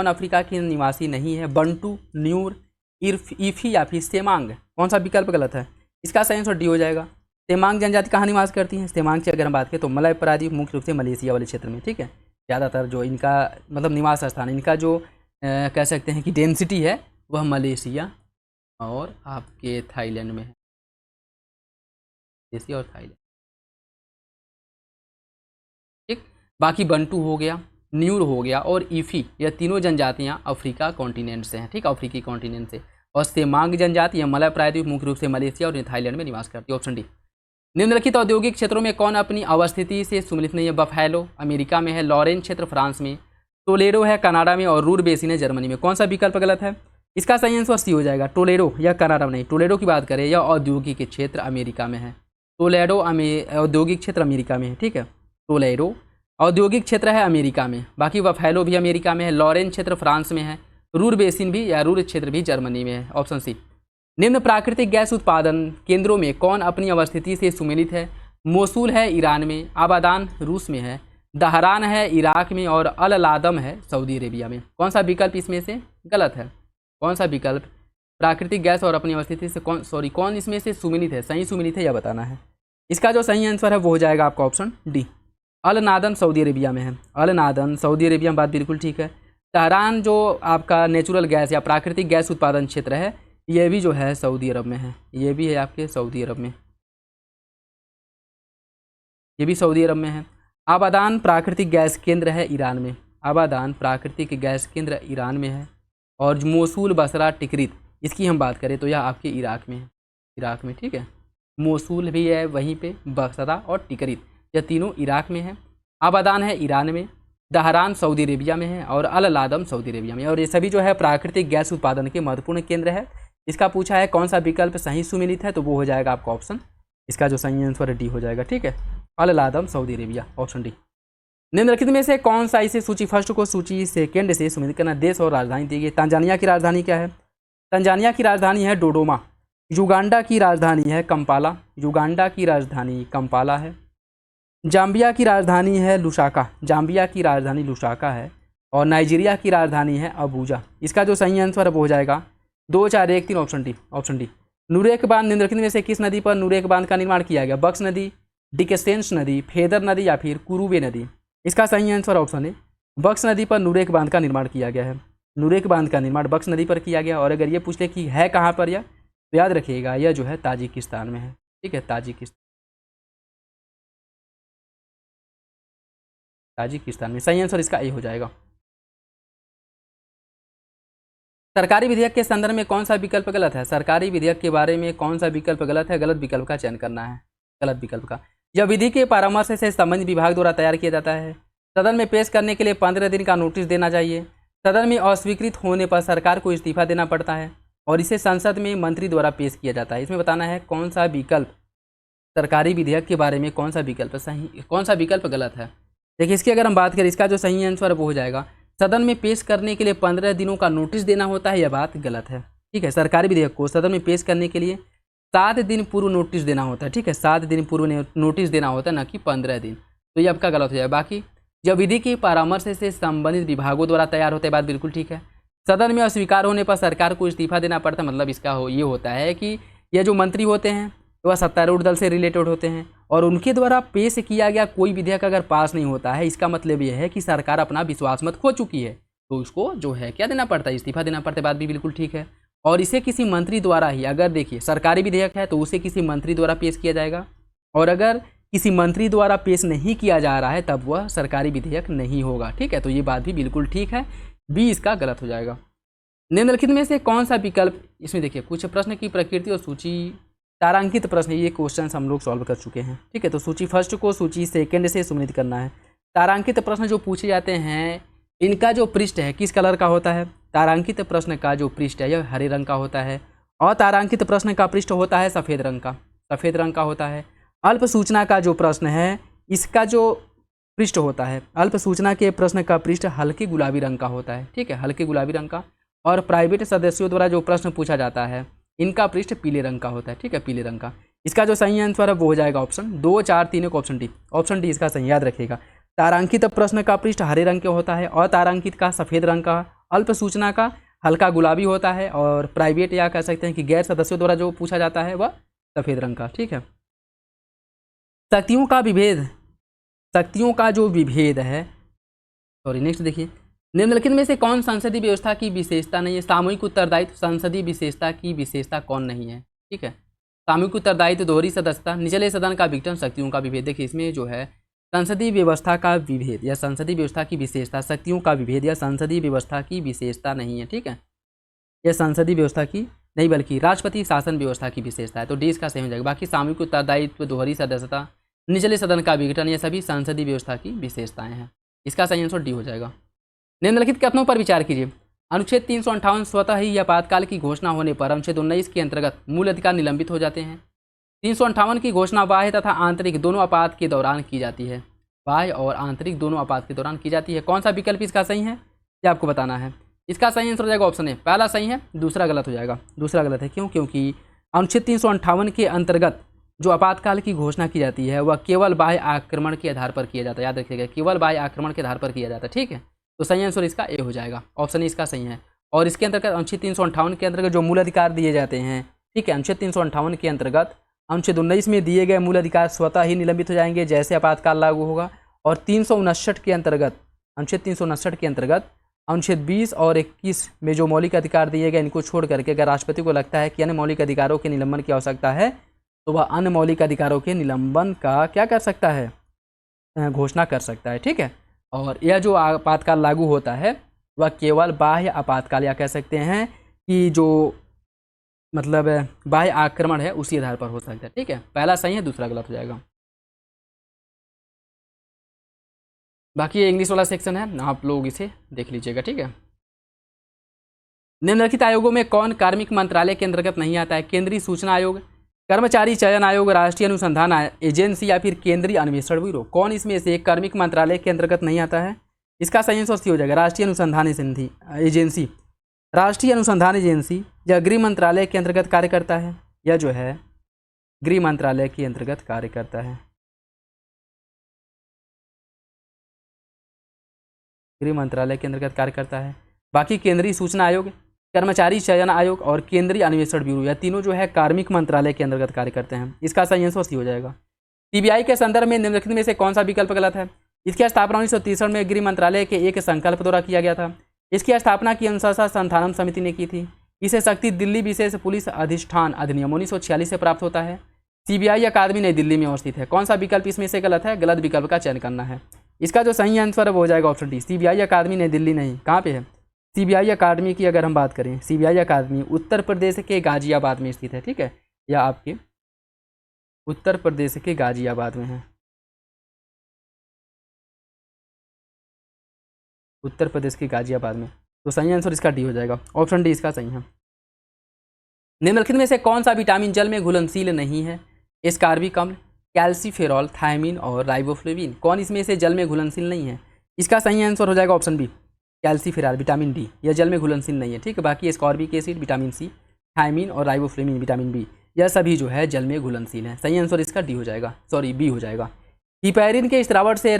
S1: अफ्रीका की निवासी नहीं है? बंटू, न्यूर, इफी या फिर सेमांग? कौन सा विकल्प गलत है? इसका सही आंसर डी हो जाएगा। सेमांग जनजाति कहाँ निवास करती है? सेमांग की अगर हम बात करें तो मलय प्रायद्वीप मुख्य रूप से मलेशिया वाले क्षेत्र में, ठीक है। ज़्यादातर जो इनका मतलब निवास स्थान, इनका जो कह सकते हैं कि डेंसिटी है वह मलेशिया और आपके थाईलैंड में है। मलेशिया और थाईलैंड, ठीक। बाकी बंटू हो गया, न्यूर हो गया और ईफी, यह तीनों जनजातियां अफ्रीका कॉन्टिनेंट से हैं, ठीक, अफ्रीकी कॉन्टिनेंट से। और सेमांग जनजाति यह मलय प्रायद्वीप मुख्य रूप से मलेशिया और थाईलैंड में निवास करती है। Option D. निम्नलिखित औद्योगिक क्षेत्रों में कौन अपनी अवस्थिति से सुमिलित नहीं है? बफेलो अमेरिका में है, लॉरेन क्षेत्र फ्रांस में, टोलेडो है कनाडा में और रूर बेसिन है जर्मनी में। कौन सा विकल्प गलत है? इसका सही आंसर सी हो जाएगा। टोलेडो या कनाडा में नहीं, टोलेडो की बात करें, यह औद्योगिक क्षेत्र अमेरिका में है। टोलेडो औद्योगिक क्षेत्र अमेरिका में है, ठीक है। टोलेडो औद्योगिक क्षेत्र है अमेरिका में। बाकी बफेलो भी अमेरिका में है, लॉरेन क्षेत्र फ्रांस में है, रूर बेसिन भी या रूर क्षेत्र भी जर्मनी में है। Option C. निम्न प्राकृतिक गैस उत्पादन केंद्रों में कौन अपनी अवस्थिति से सुमेलित है? मोसूल है ईरान में, आबादान रूस में है, दहरान है इराक में और अल लादम है सऊदी अरेबिया में। कौन सा विकल्प इसमें से गलत है? कौन सा विकल्प प्राकृतिक गैस और अपनी अवस्थिति से कौन इसमें से सुमेलित है, सही सुमेलित है, यह बताना है। इसका जो सही आंसर है वो हो जाएगा आपका ऑप्शन डी। अल नादन सऊदी अरेबिया में है। अल नादन सऊदी अरेबिया में, बात बिल्कुल ठीक है। तहरान जो आपका नेचुरल गैस या प्राकृतिक गैस उत्पादन क्षेत्र है, ये भी जो है सऊदी अरब में है। ये भी है आपके सऊदी अरब में, ये भी सऊदी अरब में है। आबादान प्राकृतिक गैस केंद्र है ईरान में। आबादान प्राकृतिक गैस केंद्र ईरान में है। और मोसूल, बसरा, टिकरित, इसकी हम बात करें तो यह आपके इराक में है। इराक में, ठीक है। मोसूल भी है वहीं पे, बसरा और टिकरित, यह तीनों इराक में है। आबादान है ईरान में, दहरान सऊदी अरेबिया में है और अल लादम सऊदी अरेबिया में। और ये सभी जो है प्राकृतिक गैस उत्पादन के महत्वपूर्ण केंद्र है। इसका पूछा है कौन सा विकल्प सही सुमेलित है, तो वो हो जाएगा आपका ऑप्शन, इसका जो सही आंसर डी हो जाएगा, ठीक है। अल लादम सऊदी अरेबिया, ऑप्शन डी। निम्नलिखित में से कौन सा इसे सूची फर्स्ट को सूची सेकेंड से सुमेलित करना? देश और राजधानी दी गई। तंजानिया की राजधानी क्या है? तंजानिया की राजधानी है डोडोमा। युगांडा की राजधानी है कंपाला। युगांडा की राजधानी कंपाला है। जाम्बिया की राजधानी है लुसाका। जाम्बिया की राजधानी लुसाका है। और नाइजीरिया की राजधानी है अबूजा। इसका जो सही आंसर वो हो जाएगा 2, 4, 1, 3, option D. Option D. Nurek बांध निम्नलिखित में से किस नदी पर नूरेक बांध का निर्माण किया गया? बक्स नदी, डिकेसेंस नदी, फेदर नदी या फिर कुरुवे नदी? इसका सही आंसर ऑप्शन है बक्स नदी पर नूरेक बांध का निर्माण किया गया है। नूरेक बांध का निर्माण बक्स नदी पर किया गया। और अगर ये पूछ ले कि है कहाँ पर यह, तो याद रखिएगा यह जो है ताजिकिस्तान में है, ठीक है। ताजिकिस्तान में सही आंसर इसका ए हो जाएगा। सरकारी विधेयक के संदर्भ में कौन सा विकल्प गलत है? सरकारी विधेयक के बारे में कौन सा विकल्प गलत है? गलत विकल्प का चयन करना है, गलत विकल्प का। यह विधि के परामर्श से संबंधित विभाग द्वारा तैयार किया जाता है। सदन में पेश करने के लिए 15 दिन का नोटिस देना चाहिए। सदन में अस्वीकृत होने पर सरकार को इस्तीफा देना पड़ता है और इसे संसद में मंत्री द्वारा पेश किया जाता है। इसमें बताना है कौन सा विकल्प सरकारी विधेयक के बारे में कौन सा विकल्प सही, कौन सा विकल्प गलत है। देखिए इसकी अगर हम बात करें, इसका जो सही आंसर वो हो जाएगा सदन में पेश करने के लिए 15 दिनों का नोटिस देना होता है, यह बात गलत है, ठीक है। सरकारी विधेयक को सदन में पेश करने के लिए 7 दिन पूर्व नोटिस देना होता है, ठीक है। 7 दिन पूर्व नोटिस देना होता है, न कि 15 दिन। तो ये आपका गलत हो जाएगा। बाकी जब विधि के परामर्श से संबंधित विभागों द्वारा तैयार होता है, बात बिल्कुल ठीक है। सदन में अस्वीकार होने पर सरकार को इस्तीफा देना पड़ता है, मतलब इसका ये होता है कि यह जो मंत्री होते हैं वह सत्तारूढ़ दल से रिलेटेड होते हैं और उनके द्वारा पेश किया गया कोई विधेयक अगर पास नहीं होता है, इसका मतलब यह है कि सरकार अपना विश्वास मत खो चुकी है, तो उसको जो है क्या देना पड़ता है, इस्तीफा देना पड़ता है। बात भी बिल्कुल ठीक है। और इसे किसी मंत्री द्वारा ही, अगर देखिए सरकारी विधेयक है तो उसे किसी मंत्री द्वारा पेश किया जाएगा, और अगर किसी मंत्री द्वारा पेश नहीं किया जा रहा है तब वह सरकारी विधेयक नहीं होगा। ठीक है, तो ये बात भी बिल्कुल ठीक है, बी इसका गलत हो जाएगा। निम्नलिखित में से कौन सा विकल्प, इसमें देखिए कुछ प्रश्न की प्रकृति और सूची तारांकित प्रश्न, ये क्वेश्चन हम लोग सॉल्व कर चुके हैं। ठीक है, तो सूची फर्स्ट को सूची सेकंड से सम्मिलित करना है। तारांकित प्रश्न जो पूछे जाते हैं इनका जो पृष्ठ है किस कलर का होता है? तारांकित प्रश्न का जो पृष्ठ है यह हरे रंग का होता है, और तारांकित प्रश्न का पृष्ठ होता है सफ़ेद रंग का होता है। अल्प सूचना का जो प्रश्न है इसका जो पृष्ठ होता है, अल्प सूचना के प्रश्न का पृष्ठ हल्के गुलाबी रंग का होता है। ठीक है, हल्के गुलाबी रंग का। और प्राइवेट सदस्यों द्वारा जो प्रश्न पूछा जाता है इनका पृष्ठ पीले रंग का होता है। ठीक है, पीले रंग का। इसका जो सही आंसर है वो हो जाएगा ऑप्शन 2, 4, 3 का ऑप्शन डी इसका सही, याद रखिएगा। तारांकित प्रश्न का पृष्ठ हरे रंग के होता है, अतारांकित का सफ़ेद रंग का, अल्प सूचना का हल्का गुलाबी होता है, और प्राइवेट या कह सकते हैं कि गैर सदस्यों द्वारा जो पूछा जाता है वह सफ़ेद रंग का। ठीक है, शक्तियों का जो विभेद है, सॉरी नेक्स्ट देखिए, निम्नलिखित में से कौन संसदीय व्यवस्था की विशेषता नहीं है? सामूहिक उत्तरदायित्व संसदीय विशेषता की विशेषता कौन नहीं है? ठीक है, सामूहिक उत्तरदायित्व, दोहरी सदस्यता, निचले सदन का विघटन, शक्तियों का विभेद। देखिए इसमें जो है संसदीय व्यवस्था का विभेद या संसदीय व्यवस्था की विशेषता, शक्तियों का विभेद या संसदीय व्यवस्था की विशेषता नहीं है। ठीक है, यह संसदीय व्यवस्था की नहीं बल्कि राष्ट्रपति शासन व्यवस्था की विशेषता है, तो डी इसका सही हो जाएगा। बाकी सामूहिक उत्तरदायित्व, दोहरी सदस्यता, निचले सदन का विघटन, ये सभी संसदीय व्यवस्था की विशेषताएं हैं। इसका सही आंसर डी हो जाएगा। निम्नलिखित कथनों पर विचार कीजिए। अनुच्छेद 358 स्वतः ही आपातकाल की घोषणा होने पर अनुच्छेद 19 के अंतर्गत मूल अधिकार निलंबित हो जाते हैं। 358 की घोषणा बाह्य तथा आंतरिक दोनों आपात के दौरान की जाती है, बाह्य और आंतरिक दोनों आपात के दौरान की जाती है। कौन सा विकल्प इसका सही है ये आपको बताना है। इसका सही आंसर हो जाएगा ऑप्शन ए, पहला सही है, दूसरा गलत हो जाएगा। दूसरा गलत है, क्यों? क्योंकि अनुच्छेद 358 के अंतर्गत जो आपातकाल की घोषणा की जाती है वह केवल बाह्य आक्रमण के आधार पर किया जाता है, याद रखिएगा, केवल बाह्य आक्रमण के आधार पर किया जाता है। ठीक है, तो सही आंसर इसका ए हो जाएगा, ऑप्शन ए इसका सही है। और इसके अंतर्गत अनुच्छेद 358 के अंतर्गत जो मूल अधिकार दिए जाते हैं, ठीक है, अनुच्छेद 358 के अंतर्गत अनुच्छेद 19 में दिए गए मूल अधिकार स्वतः ही निलंबित हो जाएंगे जैसे आपातकाल लागू होगा। और 359 के अंतर्गत, अनुच्छेद 359 के अंतर्गत अनुच्छेद 20 और 21 में जो मौलिक अधिकार दिए गए इनको छोड़ करके अगर राष्ट्रपति को लगता है कि अन्य मौलिक अधिकारों के निलंबन की आवश्यकता है तो वह अन्य मौलिक अधिकारों के निलंबन का क्या कर सकता है, घोषणा कर सकता है। ठीक है, और यह जो आपातकाल लागू होता है वह केवल बाह्य आपातकाल या कह सकते हैं कि जो मतलब बाह्य आक्रमण है उसी आधार पर हो सकता है। ठीक है, पहला सही है, दूसरा गलत हो जाएगा। बाकी ये इंग्लिश वाला सेक्शन है, आप लोग इसे देख लीजिएगा। ठीक है, निम्नलिखित आयोगों में कौन कार्मिक मंत्रालय के अंतर्गत नहीं आता है? केंद्रीय सूचना आयोग, कर्मचारी चयन आयोग, राष्ट्रीय अनुसंधान एजेंसी या फिर केंद्रीय अन्वेषण ब्यूरो। कौन इसमें से कार्मिक मंत्रालय के अंतर्गत नहीं आता है? इसका सही आंसर सी हो जाएगा, राष्ट्रीय अनुसंधान एजेंसी। राष्ट्रीय अनुसंधान एजेंसी या गृह मंत्रालय के अंतर्गत कार्य करता है, यह जो है गृह मंत्रालय के अंतर्गत कार्य करता है, गृह मंत्रालय के अंतर्गत कार्य करता है। बाकी केंद्रीय सूचना आयोग, कर्मचारी चयन आयोग और केंद्रीय अन्वेषण ब्यूरो, यह तीनों जो है कार्मिक मंत्रालय के अंतर्गत कार्य करते हैं। इसका सही आंसर सी हो जाएगा। सीबीआई के संदर्भ में निम्नलिखित में से कौन सा विकल्प गलत है? इसकी स्थापना 1963 में गृह मंत्रालय के एक संकल्प द्वारा किया गया था। इसकी स्थापना की अनुशंसा संस्थानम समिति ने की थी। इसे शक्ति दिल्ली विशेष पुलिस अधिष्ठान अधिनियम 1946 से प्राप्त होता है। सीबीआई अकादमी नई दिल्ली में अवस्थित है। कौन सा विकल्प इसमें से गलत है? गलत विकल्प का चयन करना है। इसका जो सही आंसर है वो हो जाएगा ऑप्शन डी, सीबीआई अकादमी नई दिल्ली नहीं, कहाँ पे है? सीबीआई अकादमी की अगर हम बात करें, सीबीआई अकादमी उत्तर प्रदेश के गाजियाबाद में स्थित है। ठीक है, या आपके उत्तर प्रदेश के गाजियाबाद में है, उत्तर प्रदेश के गाजियाबाद में। तो सही आंसर इसका डी हो जाएगा, ऑप्शन डी इसका सही है। निम्नलिखित में से कौन सा विटामिन जल में घुलनशील नहीं है? एस्कार्बिक अम्ल, कैल्सीफेरॉल, थायमिन और राइबोफ्लेविन। कौन इसमें से जल में घुलनशील नहीं है? इसका सही आंसर हो जाएगा option B, calciferol, vitamin D, यह जल में घुलनशील नहीं है। ठीक है, बाकी ascorbic acid, vitamin C, thiamine और राइबोफ्लेविन, विटामिन बी, यह सभी जो है जल में घुलनशील है। सही आंसर इसका डी हो जाएगा, सॉरी बी हो जाएगा। हिपैरिन के स्रावण से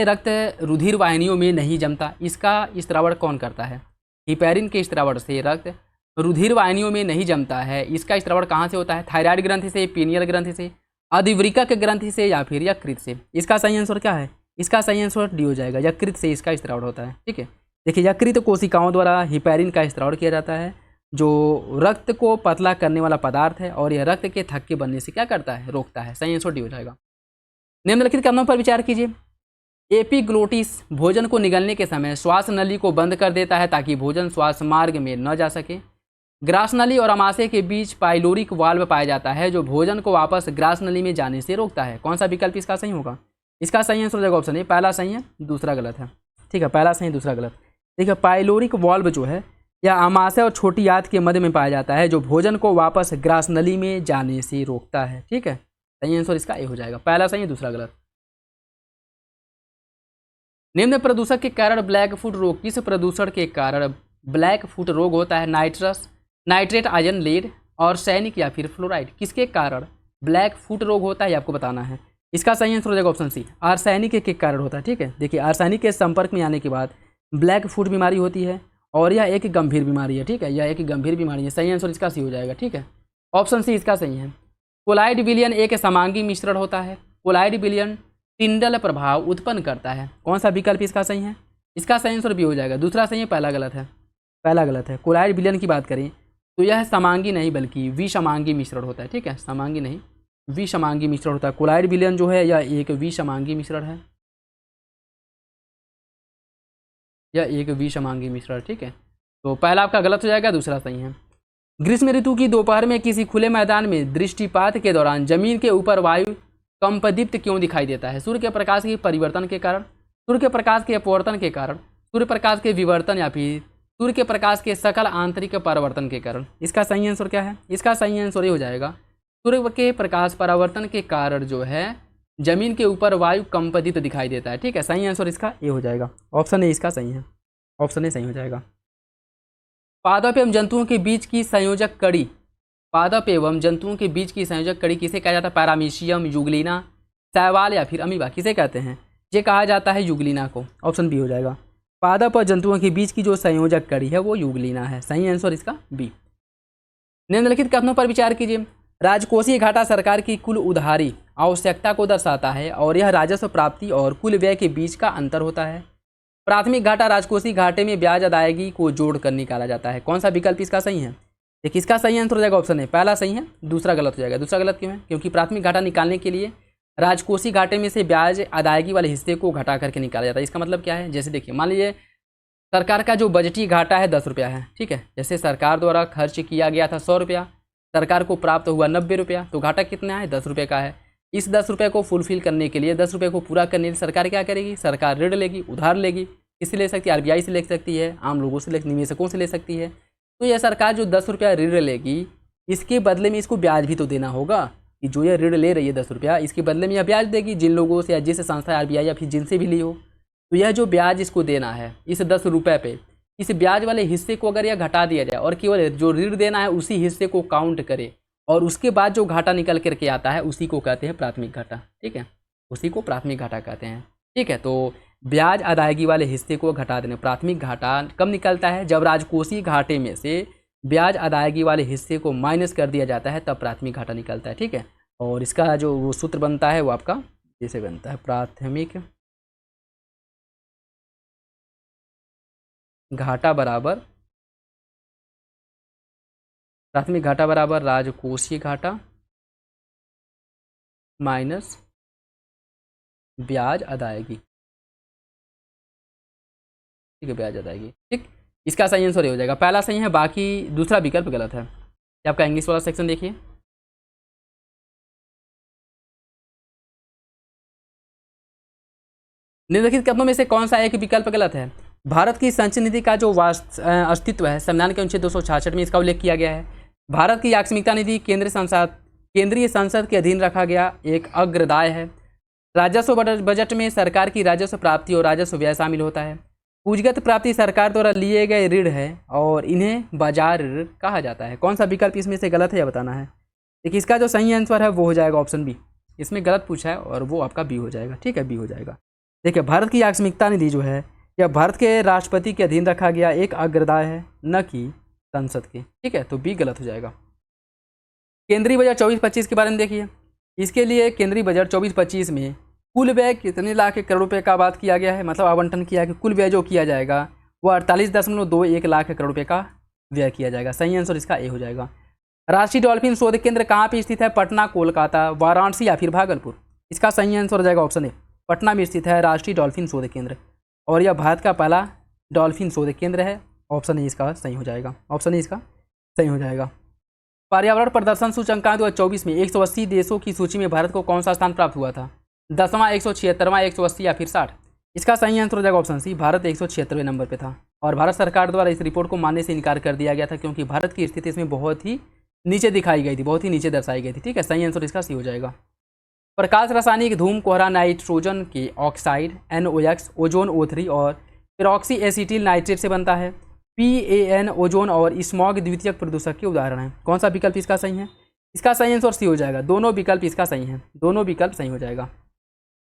S1: रक्त रुधिर वाहिनियों में नहीं जमता, इसका स्रावण कौन करता है? हिपैरिन के स्रावण से रक्त रुधिर वाहिनियों में नहीं जमता है, इसका स्रावण कहाँ से होता है? थायराइड ग्रंथि से, पीनियल ग्रंथि से, अधिवृक्क ग्रंथि से या फिर यकृत से। इसका सही आंसर क्या है? इसका सही आंसर डी हो जाएगा, यकृत से इसका स्रावण होता है। ठीक है, देखिए यकृत कोशिकाओं द्वारा हिपैरिन का स्त्राव किया जाता है जो रक्त को पतला करने वाला पदार्थ है और यह रक्त के थक्के बनने से क्या करता है, रोकता है। सही आंसर डी हो जाएगा। निम्नलिखित कथनों पर विचार कीजिए। एपिग्लोटिस भोजन को निगलने के समय श्वास नली को बंद कर देता है ताकि भोजन श्वास मार्ग में न जा सके। ग्रास नली और अमाशय के बीच पाइलोरिक वाल्व पाया जाता है जो भोजन को वापस ग्रास नली में जाने से रोकता है। कौन सा विकल्प इसका सही होगा? इसका सही आंसर हो जाएगा ऑप्शन ए, पहला सही है दूसरा गलत है। ठीक है, पहला सही दूसरा गलत। देखिए पाइलोरिक वाल्व जो है यह अमाशय और छोटी आंत के मध्य में पाया जाता है जो भोजन को वापस ग्रास नली में जाने से रोकता है। ठीक है, सही आंसर इसका ए हो जाएगा, पहला सही है दूसरा गलत। निम्न प्रदूषक के कारण ब्लैक फुट रोग, किस प्रदूषण के कारण ब्लैक फुट रोग होता है? नाइट्रस, नाइट्रेट, आयरन, लेड और सैनिक या फिर फ्लोराइड, किसके कारण ब्लैक फुट रोग होता है आपको बताना है। इसका सही आंसर हो जाएगा ऑप्शन सी, आर्सेनिक के कारण होता है। ठीक है, देखिए आर्सेनिक के संपर्क में आने के बाद ब्लैक फुट बीमारी होती है और यह एक गंभीर बीमारी है। ठीक है, यह एक गंभीर बीमारी है। सही आंसर इसका सी हो जाएगा। ठीक है, ऑप्शन सी इसका सही है। कोलाइड विलयन एक समांगी मिश्रण होता है। कोलाइड विलयन टिंडल प्रभाव उत्पन्न करता है। कौन सा विकल्प इसका सही है? इसका सही आंसर भी हो जाएगा, दूसरा सही है पहला गलत है, पहला गलत है। कोलाइड विलयन की बात करें तो यह समांगी नहीं बल्कि विषमांगी मिश्रण होता है। ठीक है, समांगी नहीं विषमांगी मिश्रण होता है। कोलाइड विलयन जो है यह एक विषमांगी मिश्रण है, यह एक विषमांगी मिश्रण। ठीक है, तो पहला आपका गलत हो जाएगा, दूसरा सही है। ग्रीष्म ऋतु की दोपहर में किसी खुले मैदान में दृष्टिपात के दौरान जमीन के ऊपर वायु कंपदीप्त क्यों दिखाई देता है? सूर्य के प्रकाश के परिवर्तन के कारण, सूर्य के प्रकाश के अपवर्तन के कारण, सूर्य प्रकाश के विवर्तन या फिर सूर्य के प्रकाश के सकल आंतरिक परावर्तन के कारण। इसका सही आंसर क्या है? इसका सही आंसर ये हो जाएगा, सूर्य के प्रकाश परावर्तन के कारण जो है जमीन के ऊपर वायु कंपदित दिखाई देता है। ठीक है, सही आंसर इसका ये हो जाएगा, ऑप्शन ए इसका सही है, ऑप्शन ए सही हो जाएगा। पादप एवं जंतुओं के बीच की संयोजक कड़ी, पादप एवं जंतुओं के बीच की संयोजक कड़ी किसे कहा जाता है? पैरामीशियम, युगलिना, शैवाल या फिर अमीबा, किसे कहते हैं? ये कहा जाता है युगलिना को, ऑप्शन बी हो जाएगा। पादप और जंतुओं के बीच की जो संयोजक कड़ी है वो युगलिना है। सही आंसर इसका बी। निम्नलिखित कथनों पर विचार कीजिए। राजकोषीय घाटा सरकार की कुल उधारी आवश्यकता को दर्शाता है और यह राजस्व प्राप्ति और कुल व्यय के बीच का अंतर होता है। प्राथमिक घाटा राजकोषीय घाटे में ब्याज अदायगी को जोड़कर निकाला जाता है। कौन सा विकल्प इसका सही है? देखिए इसका सही आंसर हो जाएगा ऑप्शन है, पहला सही है दूसरा गलत हो जाएगा। दूसरा गलत क्यों है? क्योंकि प्राथमिक घाटा निकालने के लिए राजकोषीय घाटे में से ब्याज अदायगी वाले हिस्से को घटा करके निकाला जाता है। इसका मतलब क्या है? जैसे देखिए मान लीजिए सरकार का जो बजटीय घाटा है 10 रुपया है। ठीक है, जैसे सरकार द्वारा खर्च किया गया था 100 रुपया, सरकार को प्राप्त हुआ 90 रुपया, तो घाटा कितना है? 10 रुपये का है। इस 10 रुपये को फुलफिल करने के लिए 10 रुपये को पूरा करने के लिए सरकार क्या करेगी? सरकार ऋण लेगी, उधार लेगी। किससे ले सकती है? आरबीआई से ले सकती है, आम लोगों से निवेशकों से ले सकती है। तो यह सरकार जो 10 रुपया ऋण लेगी इसके बदले में इसको ब्याज भी तो देना होगा कि जो ये ऋण ले रही है 10 रुपया, इसके बदले में यह ब्याज देगी जिन लोगों से या जिस संस्था आरबीआई या फिर जिनसे भी ली हो। तो यह जो ब्याज इसको देना है इस 10 रुपये पे, इस ब्याज वाले हिस्से को अगर यह घटा दिया जाए और केवल जो ऋण देना है उसी हिस्से को काउंट करे और उसके बाद जो घाटा निकल करके आता है उसी को कहते हैं प्राथमिक घाटा। ठीक है, उसी को प्राथमिक घाटा कहते हैं। ठीक है, तो ब्याज अदायगी वाले हिस्से को घटा देने। प्राथमिक घाटा कब निकलता है? जब राजकोषीय घाटे में से ब्याज अदायगी वाले हिस्से को माइनस कर दिया जाता है तब प्राथमिक घाटा निकलता है। ठीक है, और इसका जो वो सूत्र बनता है वो आपका जैसे बनता है, प्राथमिक घाटा बराबर राजकोषीय घाटा माइनस ब्याज अदायगी। ठीक है, ब्याज अदायगी। ठीक, इसका सही आंसर ये हो जाएगा, पहला सही है, बाकी दूसरा विकल्प गलत है। ये आपका इंग्लिश वाला सेक्शन देखिए। निम्नलिखित कथनों में से कौन सा एक विकल्प गलत है? भारत की संचय नीति का जो अस्तित्व है संविधान के अनुच्छेद 266 में इसका उल्लेख किया गया है। भारत की आकस्मिकता निधि केंद्रीय संसद के अधीन रखा गया एक अग्रदाय है। राजस्व बजट में सरकार की राजस्व प्राप्ति और राजस्व व्यय शामिल होता है। पूंजीगत प्राप्ति सरकार द्वारा लिए गए ऋण है और इन्हें बाजार ऋण कहा जाता है। कौन सा विकल्प इसमें से गलत है यह बताना है। देखिए इसका जो सही आंसर है वो हो जाएगा ऑप्शन बी। इसमें गलत पूछा है और वो आपका बी हो जाएगा। ठीक है, बी हो जाएगा। देखिए भारत की आकस्मिकता निधि जो है यह भारत के राष्ट्रपति के अधीन रखा गया एक अग्रदाय है, न कि संसद के। ठीक है, तो बी गलत हो जाएगा। केंद्रीय बजट 24-25 के बारे में देखिए। इसके लिए केंद्रीय बजट 24-25 में कुल व्यय कितने लाख करोड़ रुपए का बात किया गया है, मतलब आवंटन किया है कि कुल व्यय जो किया जाएगा वो 48.21 लाख करोड़ रुपये का व्यय किया जाएगा। सही आंसर इसका ए हो जाएगा। राष्ट्रीय डॉल्फिन शोध केंद्र कहाँ पे स्थित है? पटना, कोलकाता, वाराणसी या फिर भागलपुर? इसका सही आंसर हो जाएगा ऑप्शन ए, पटना में स्थित है राष्ट्रीय डॉल्फिन शोध केंद्र, और यह भारत का पहला डॉल्फिन शोध केंद्र है। ऑप्शन ए इसका सही हो जाएगा। ऑप्शन ए इसका सही हो जाएगा। पर्यावरण प्रदर्शन सूचकांक 2024 में 180 देशों की सूची में भारत को कौन सा स्थान प्राप्त हुआ था? 10वां, 176वां, 180 या फिर 60? इसका सही आंसर हो जाएगा ऑप्शन सी, भारत 176वें नंबर पे था। और भारत सरकार द्वारा इस रिपोर्ट को मानने से इनकार कर दिया गया था, क्योंकि भारत की स्थिति इसमें बहुत ही नीचे दिखाई गई थी, बहुत ही नीचे दर्शाई गई थी। ठीक है, सही आंसर इसका सी हो जाएगा। प्रकाश रासायनिक धूम कोहरा नाइट्रोजन के ऑक्साइड NOx, ओजोन O3 और पेरोक्सी एसिटिल नाइट्रेट से बनता है। PAN ओजोन और स्मॉग द्वितीयक प्रदूषक के उदाहरण हैं। कौन सा विकल्प इसका सही है? इसका सही आंसर सी हो जाएगा। दोनों विकल्प इसका सही है, दोनों विकल्प सही हो जाएगा।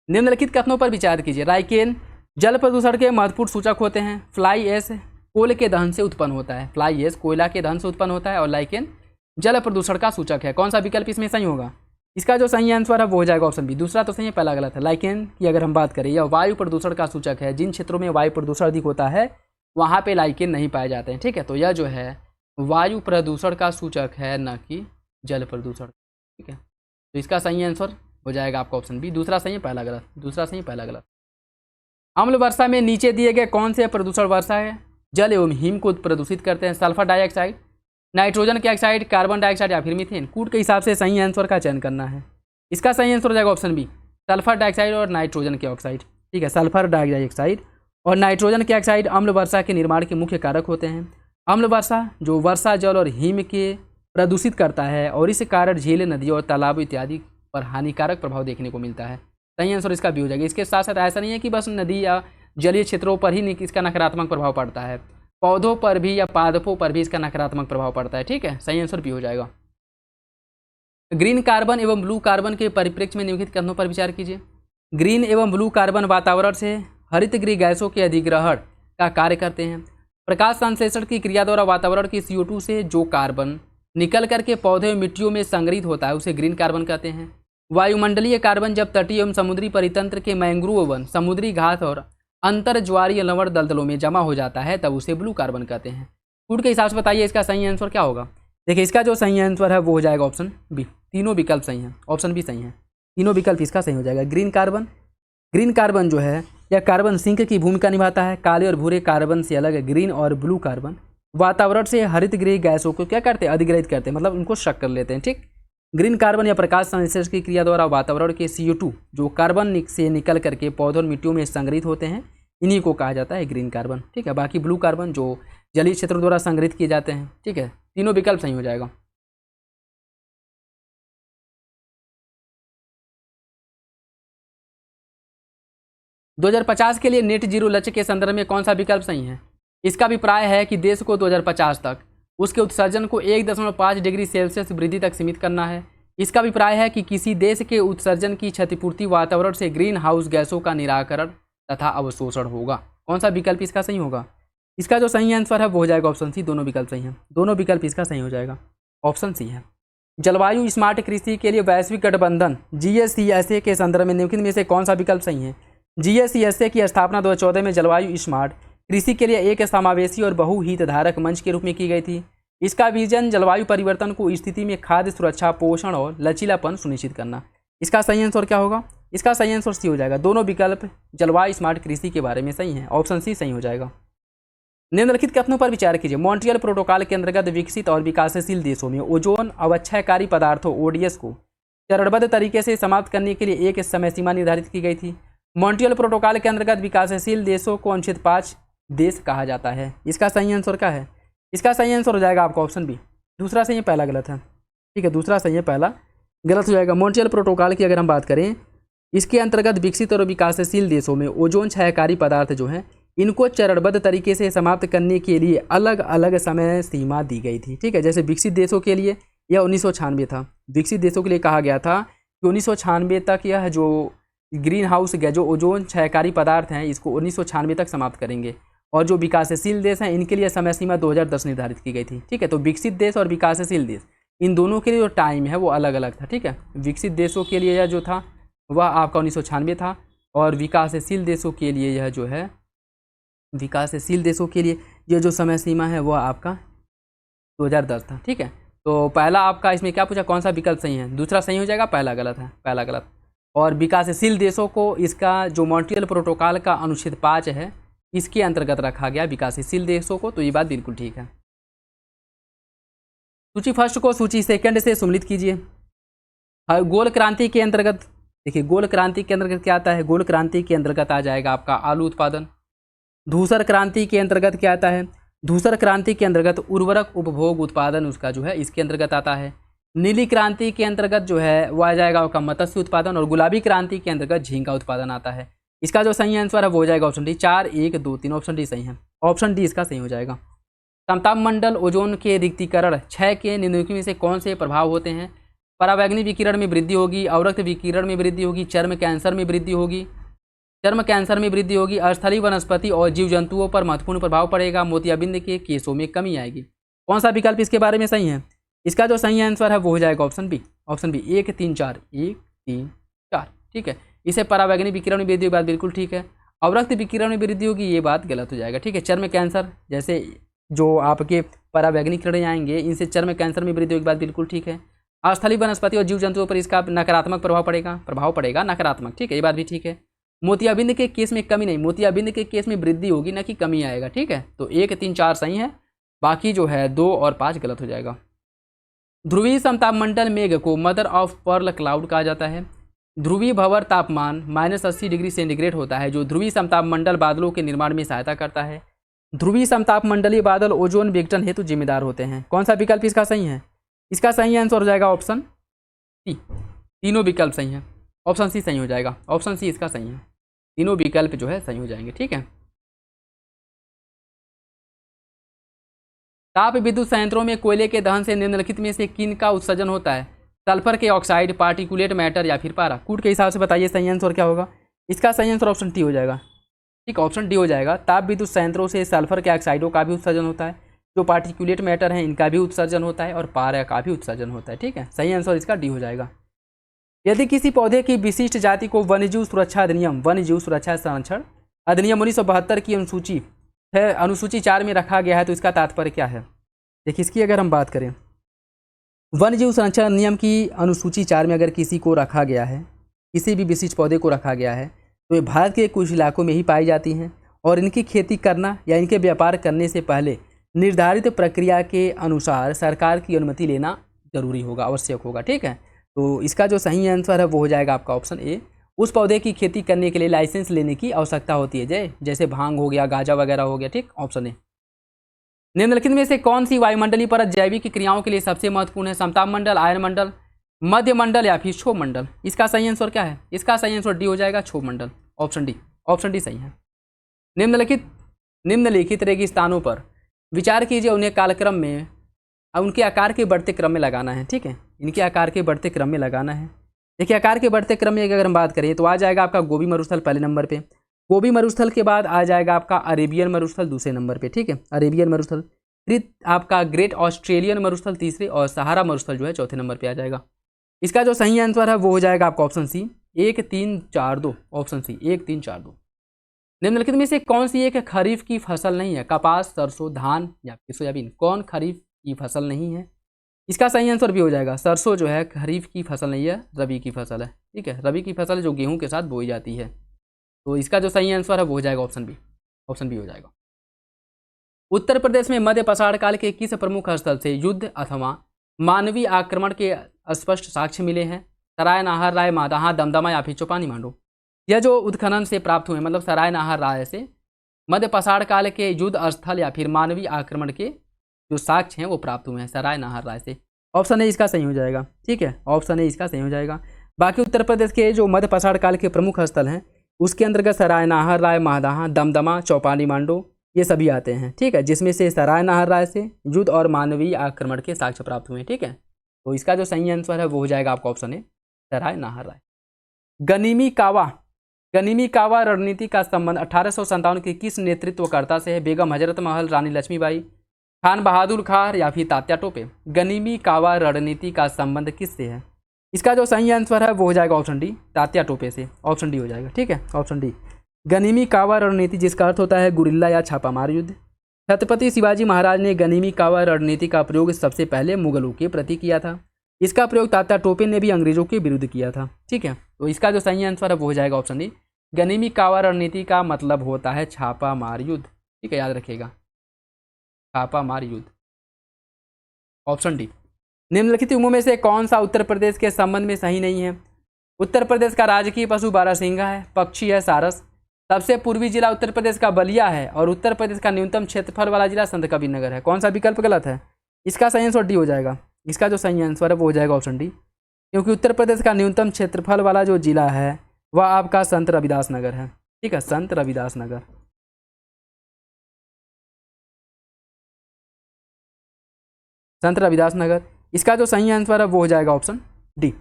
S1: निम्नलिखित कथनों पर विचार कीजिए। राइकेन जल प्रदूषण के महत्वपूर्ण सूचक होते हैं। फ्लाई ऐश कोयले के दहन से उत्पन्न होता है, फ्लाई ऐश कोयला के दहन से उत्पन्न होता है, और लाइकेन जल प्रदूषण का सूचक है। कौन सा विकल्प इसमें सही होगा? इसका जो सही आंसर है वो हो जाएगा ऑप्शन बी। दूसरा तो सही है, पहला गलत है। लाइकेन की अगर हम बात करें, यह वायु प्रदूषण का सूचक है। जिन क्षेत्रों में वायु प्रदूषण अधिक होता है वहाँ पे लाइकेन नहीं पाए जाते हैं। ठीक है, तो यह जो है वायु प्रदूषण का सूचक है, न कि जल प्रदूषण। ठीक है, तो इसका सही आंसर हो जाएगा आपका ऑप्शन बी। दूसरा सही है, पहला गलत। दूसरा सही है, पहला गलत। अम्ल वर्षा में नीचे दिए गए कौन से प्रदूषण वर्षा है जल एवं हिम को प्रदूषित करते हैं? सल्फर डाइऑक्साइड, नाइट्रोजन के ऑक्साइड, कार्बन डाइऑक्साइड या फिर मीथेन? कूट के हिसाब से सही आंसर का चयन करना है। इसका सही आंसर हो जाएगा ऑप्शन बी, सल्फर डाइऑक्साइड और नाइट्रोजन के ऑक्साइड। ठीक है, सल्फर डाइऑक्साइड और नाइट्रोजन के ऑक्साइड अम्ल वर्षा के निर्माण के मुख्य कारक होते हैं। अम्ल वर्षा जो वर्षा जल और हिम के प्रदूषित करता है, और इस कारण झीलें, नदियों और तालाबों इत्यादि पर हानिकारक प्रभाव देखने को मिलता है। सही आंसर इसका भी हो जाएगा। इसके साथ साथ ऐसा नहीं है कि बस नदी या जलीय क्षेत्रों पर ही इसका नकारात्मक प्रभाव पड़ता है, पौधों पर भी या पादपों पर भी इसका नकारात्मक प्रभाव पड़ता है। ठीक है, सही आंसर भी हो जाएगा। ग्रीन कार्बन एवं ब्लू कार्बन के परिप्रेक्ष्य में निम्नलिखित कथनों पर विचार कीजिए। ग्रीन एवं ब्लू कार्बन वातावरण से हरित गृह गैसों के अधिग्रहण का कार्य करते हैं। प्रकाश संश्लेषण की क्रिया द्वारा वातावरण की CO2 से जो कार्बन निकल करके पौधे और मिट्टियों में संग्रहित होता है उसे ग्रीन कार्बन कहते हैं। वायुमंडलीय कार्बन जब तटीय एवं समुद्री परितंत्र के मैंग्रोव वन, समुद्री घास और अंतर ज्वारीय लवण दलदलों में जमा हो जाता है तब उसे ब्लू कार्बन कहते हैं। फूड के हिसाब से बताइए इसका सही आंसर क्या होगा? देखिए, इसका जो सही आंसर है वो हो जाएगा ऑप्शन बी। तीनों विकल्प सही हैं, ऑप्शन बी सही है। तीनों विकल्प इसका सही हो जाएगा। ग्रीन कार्बन जो है यह कार्बन सिंक की भूमिका निभाता है। काले और भूरे कार्बन से अलग ग्रीन और ब्लू कार्बन वातावरण से हरित गृह गैसों को क्या करते हैं? अधिग्रहित करते हैं, मतलब उनको शक कर लेते हैं। ठीक, ग्रीन कार्बन या प्रकाश संश्लेषण की क्रिया द्वारा वातावरण के CO2 जो कार्बन से निकल करके पौधों और मिट्टियों में संग्रहित होते हैं, इन्हीं को कहा जाता है ग्रीन कार्बन। ठीक है, बाकी ब्लू कार्बन जो जलीय क्षेत्रों द्वारा संग्रहित किए जाते हैं। ठीक है, तीनों विकल्प सही हो जाएगा। दो 2050 के लिए नेट जीरो लक्ष्य के संदर्भ में कौन सा विकल्प सही है? इसका अभिप्राय है कि देश को 2050 तक उसके उत्सर्जन को 1.5 डिग्री सेल्सियस वृद्धि तक सीमित करना है। इसका अभिप्राय है कि किसी देश के उत्सर्जन की क्षतिपूर्ति वातावरण से ग्रीन हाउस गैसों का निराकरण तथा अवशोषण होगा। कौन सा विकल्प इसका सही होगा? इसका जो सही आंसर है वो हो जाएगा ऑप्शन सी। दोनों विकल्प सही हैं, दोनों विकल्प इसका सही हो जाएगा। ऑप्शन सी है। जलवायु स्मार्ट कृषि के लिए वैश्विक गठबंधन GSCSA के संदर्भ में निम्नलिखित में से कौन सा विकल्प सही है? GSCSA की स्थापना 2014 में जलवायु स्मार्ट कृषि के लिए एक समावेशी और बहुहितधारक मंच के रूप में की गई थी। इसका विजन जलवायु परिवर्तन को स्थिति में खाद्य सुरक्षा, पोषण और लचीलापन सुनिश्चित करना। इसका सही आंसर क्या होगा? इसका सही आंसर सी हो जाएगा। दोनों विकल्प जलवायु स्मार्ट कृषि के बारे में सही है, ऑप्शन सी सही हो जाएगा। निम्नलिखित कथनों पर विचार कीजिए। मॉन्ट्रियल प्रोटोकॉल के अंतर्गत विकसित और विकासशील देशों में ओजोन अवक्षयकारी पदार्थों ODS को चरणबद्ध तरीके से समाप्त करने के लिए एक समय सीमा निर्धारित की गई थी। मॉन्ट्रियल प्रोटोकॉल के अंतर्गत विकासशील देशों को अनुच्छेद 5 देश कहा जाता है। इसका सही आंसर क्या है? इसका सही आंसर हो जाएगा आपका ऑप्शन बी। दूसरा सही है, पहला गलत है। ठीक है, दूसरा सही है, पहला गलत हो जाएगा। मॉन्ट्रियल प्रोटोकॉल की अगर हम बात करें, इसके अंतर्गत विकसित और विकासशील देशों में ओजोन क्षयकारी पदार्थ जो हैं इनको चरणबद्ध तरीके से समाप्त करने के लिए अलग अलग समय सीमा दी गई थी। ठीक है, जैसे विकसित देशों के लिए यह 1996 था। विकसित देशों के लिए कहा गया था कि 1996 तक यह जो ग्रीन हाउस गैस, जो ओजोन क्षयकारी पदार्थ हैं, इसको 1996 तक समाप्त करेंगे। और जो विकासशील देश हैं इनके लिए समय सीमा 2010 निर्धारित की गई थी। ठीक है, तो विकसित देश और विकासशील देश इन दोनों के लिए जो टाइम है वो अलग अलग था। ठीक है, विकसित देशों के लिए यह जो था वह आपका 1996 था, और विकासशील देशों के लिए यह जो है विकासशील देशों के लिए ये जो समय सीमा है वो आपका 2010 था। ठीक है, तो पहला आपका इसमें क्या पूछा, कौन सा विकल्प सही है, दूसरा सही हो जाएगा, पहला गलत है, पहला गलत। और विकासशील देशों को इसका जो मॉन्ट्रियल प्रोटोकॉल का अनुच्छेद 5 है इसके अंतर्गत रखा गया विकासशील देशों को, तो ये बात बिल्कुल ठीक है। सूची फर्स्ट को सूची सेकंड से सम्मिलित कीजिए। गोल क्रांति के अंतर्गत, देखिए गोल क्रांति के अंतर्गत क्या आता है, गोल क्रांति के अंतर्गत आ जाएगा आपका आलू उत्पादन। धूसर क्रांति के अंतर्गत क्या आता है, धूसर क्रांति के अंतर्गत उर्वरक उपभोग उत्पादन उसका जो है इसके अंतर्गत आता है। नीली क्रांति के अंतर्गत जो है वो आ जाएगा आपका मत्स्य उत्पादन, और गुलाबी क्रांति के अंतर्गत झींगा उत्पादन आता है। इसका जो सही आंसर है वो हो जाएगा ऑप्शन डी, 4, 1, 2, 3, ऑप्शन डी सही है, ऑप्शन डी इसका सही हो जाएगा। समताप मंडल ओजोन के रिक्तीकरण 6 के निम्नलिखित में से कौन से प्रभाव होते हैं, परावैंगनी विकिरण में वृद्धि होगी, अवरक्त विकिरण में वृद्धि होगी, चर्म कैंसर में वृद्धि होगी, चर्म कैंसर में वृद्धि होगी, स्थलीय वनस्पति और जीव जंतुओं पर महत्वपूर्ण प्रभाव पड़ेगा, मोतियाबिंद के केसों में कमी आएगी। कौन सा विकल्प इसके बारे में सही है, इसका जो सही आंसर है वो हो जाएगा ऑप्शन बी, ऑप्शन बी 1, 3, 4, 1, 3, 4। ठीक है, इसे परावैंगनी विकिरण में वृद्धि होगी, बात बिल्कुल ठीक है। अवरक्त विकिरण में वृद्धि होगी, ये बात गलत हो जाएगा। ठीक है, चर्म कैंसर जैसे जो आपके परावैंगनी किरण आएंगे इनसे चर्म कैंसर में वृद्धि होगी, बात बिल्कुल ठीक है। स्थलीय वनस्पति और जीव जंतुओं पर इसका नकारात्मक प्रभाव पड़ेगा नकारात्मक। ठीक है, ये बात भी ठीक है। मोतियाबिंद के केस में कमी नहीं, मोतियाबिंद के केस में वृद्धि होगी ना कि कमी आएगा। ठीक है, तो 1, 3, 4 सही है, बाकी जो है 2 और 5 गलत हो जाएगा। ध्रुवीय समताप मंडल मेघ को मदर ऑफ पर्ल क्लाउड कहा जाता है। ध्रुवीय भंवर तापमान -80 डिग्री सेंटीग्रेड होता है जो ध्रुवीय समताप मंडल बादलों के निर्माण में सहायता करता है। ध्रुवीय समताप मंडलीय बादल ओजोन विघटन हेतु जिम्मेदार होते हैं। कौन सा विकल्प इसका सही है, इसका सही आंसर हो जाएगा ऑप्शन सी, तीनों विकल्प सही हैं, ऑप्शन सी सही हो जाएगा, ऑप्शन सी इसका सही है, तीनों विकल्प जो है सही हो जाएंगे। ठीक है, ताप विद्युत संयंत्रों में कोयले के दहन से निम्नलिखित में से किन का उत्सर्जन होता है, सल्फर के ऑक्साइड, पार्टिकुलेट मैटर या फिर पारा। कूट के हिसाब से बताइए सही आंसर क्या होगा, इसका सही आंसर ऑप्शन टी हो जाएगा। ठीक, ऑप्शन डी हो जाएगा। ताप विद्युत संयंत्रों से सल्फर के ऑक्साइडों का भी उत्सर्जन होता है, जो पार्टिकुलेट मैटर है इनका भी उत्सर्जन होता है, और पारा का भी उत्सर्जन होता है। ठीक है, सही आंसर इसका डी हो जाएगा। यदि किसी पौधे की विशिष्ट जाति को वन्यजीव सुरक्षा अधिनियम, वन्यजीव सुरक्षा संरक्षण अधिनियम 1972 की अनुसूची 4 में रखा गया है, तो इसका तात्पर्य क्या है। देखिए, इसकी अगर हम बात करें, वन्यजीव संरक्षण अधिनियम की अनुसूची 4 में अगर किसी को रखा गया है, किसी भी विशिष्ट पौधे को रखा गया है, तो ये भारत के कुछ इलाकों में ही पाई जाती हैं, और इनकी खेती करना या इनके व्यापार करने से पहले निर्धारित प्रक्रिया के अनुसार सरकार की अनुमति लेना जरूरी होगा, आवश्यक होगा। ठीक है, तो इसका जो सही आंसर है वो हो जाएगा आपका ऑप्शन ए। उस पौधे की खेती करने के लिए लाइसेंस लेने की आवश्यकता होती है, जैसे भांग हो गया, गांजा वगैरह हो गया। ठीक, ऑप्शन ए। निम्नलिखित में से कौन सी वायुमंडलीय परत जैविक क्रियाओं के लिए सबसे महत्वपूर्ण है, समताप मंडल, आयन मंडल, मध्य मंडल या फिर क्षोभ मंडल। इसका सही आंसर क्या है, इसका सही आंसर डी हो जाएगा, क्षोभ मंडल, ऑप्शन डी, ऑप्शन डी सही है। निम्नलिखित रेगिस्तानों पर विचार कीजिए, उन्हें कालक्रम में उनके आकार के बढ़ते क्रम में लगाना है। ठीक है, इनके आकार के बढ़ते क्रम में लगाना है। देखिए, आकार के बढ़ते क्रम में अगर हम बात करें तो आ जाएगा आपका गोबी मरुस्थल पहले नंबर पे, गोबी मरुस्थल के बाद आ जाएगा आपका अरेबियन मरुस्थल दूसरे नंबर पे। ठीक है, अरेबियन मरुस्थल, फिर आपका ग्रेट ऑस्ट्रेलियन मरुस्थल तीसरे, और सहारा मरुस्थल जो है चौथे नंबर पे आ जाएगा। इसका जो सही आंसर है वो हो जाएगा आपका ऑप्शन सी, 1, 3, 4, 2, ऑप्शन सी 1, 3, 4, 2। निम्नलिखित में से कौन सी एक खरीफ की फसल नहीं है, कपास, सरसों, धान या फिर सोयाबीन। कौन खरीफ की फसल नहीं है, इसका सही आंसर भी हो जाएगा, सरसों जो है खरीफ की फसल नहीं है, रबी की फसल है। ठीक है, रबी की फसल जो गेहूं के साथ बोई जाती है, तो इसका जो सही आंसर है वो हो जाएगा ऑप्शन बी, ऑप्शन बी हो जाएगा। उत्तर प्रदेश में मध्य पाषाण काल के किस प्रमुख स्थल से युद्ध अथवा मानवीय आक्रमण के स्पष्ट साक्ष्य मिले हैं, सराय नाहर राय, मादाहा, दमदमा या फिर चौपानी मांडो। यह जो उत्खनन से प्राप्त हुए, मतलब सराय नाहर राय से मध्य पाषाण काल के युद्ध स्थल या फिर मानवीय आक्रमण के जो साक्ष्य हैं वो प्राप्त हुए हैं सराय नाहर राय से। ऑप्शन ए इसका सही हो जाएगा। ठीक है, ऑप्शन ए इसका सही हो जाएगा। बाकी उत्तर प्रदेश के जो मध्य पाषाण काल के प्रमुख स्थल हैं उसके अंतर्गत सराय नाहर राय, मादाहा, दमदमा, चौपानी मांडो ये सभी आते हैं। ठीक है, जिसमें से सराय नाहर राय से युद्ध और मानवीय आक्रमण के साक्ष्य प्राप्त हुए हैं। ठीक है, तो इसका जो सही आंसर है वो हो जाएगा आपका ऑप्शन ए, सराय नाहर राय। गनीमी कावा रणनीति का संबंध 1857 के किस नेतृत्वकर्ता से है, बेगम हजरत महल, रानी लक्ष्मीबाई, खान बहादुर खान या फिर तात्या टोपे। गनीमी कावा रणनीति का संबंध किससे है, इसका जो सही आंसर है वो हो जाएगा ऑप्शन डी, तात्या टोपे से, ऑप्शन डी हो जाएगा। ठीक है, ऑप्शन डी, गनिमी कावा रणनीति, जिसका अर्थ होता है गुरिल्ला या छापामार युद्ध। छत्रपति शिवाजी महाराज ने गनिमी कावा रणनीति का प्रयोग सबसे पहले मुगलों के प्रति किया था। इसका प्रयोग तात्या टोपे ने भी अंग्रेजों के विरुद्ध किया था। ठीक है, तो इसका जो सही आंसर है वो हो जाएगा ऑप्शन डी। गनिमी कावा रणनीति का मतलब होता है छापामार युद्ध। ठीक है, याद रखिएगा, छापामार युद्ध, ऑप्शन डी। निम्नलिखित उमों में से कौन सा उत्तर प्रदेश के संबंध में सही नहीं है? उत्तर प्रदेश का राजकीय पशु बारहसिंगा है, पक्षी है सारस, सबसे पूर्वी जिला उत्तर प्रदेश का बलिया है, और उत्तर प्रदेश का न्यूनतम क्षेत्रफल वाला जिला संत कबीरनगर है। कौन सा विकल्प गलत है? इसका सही आंसर डी हो जाएगा। इसका जो सही आंसर है वो हो जाएगा ऑप्शन डी, क्योंकि उत्तर प्रदेश का न्यूनतम क्षेत्रफल वाला जो जिला है वह आपका संत रविदास नगर है। ठीक है, संत रविदास नगर। संत रविदास नगर, इसका जो सही आंसर है वो हो जाएगा ऑप्शन डी।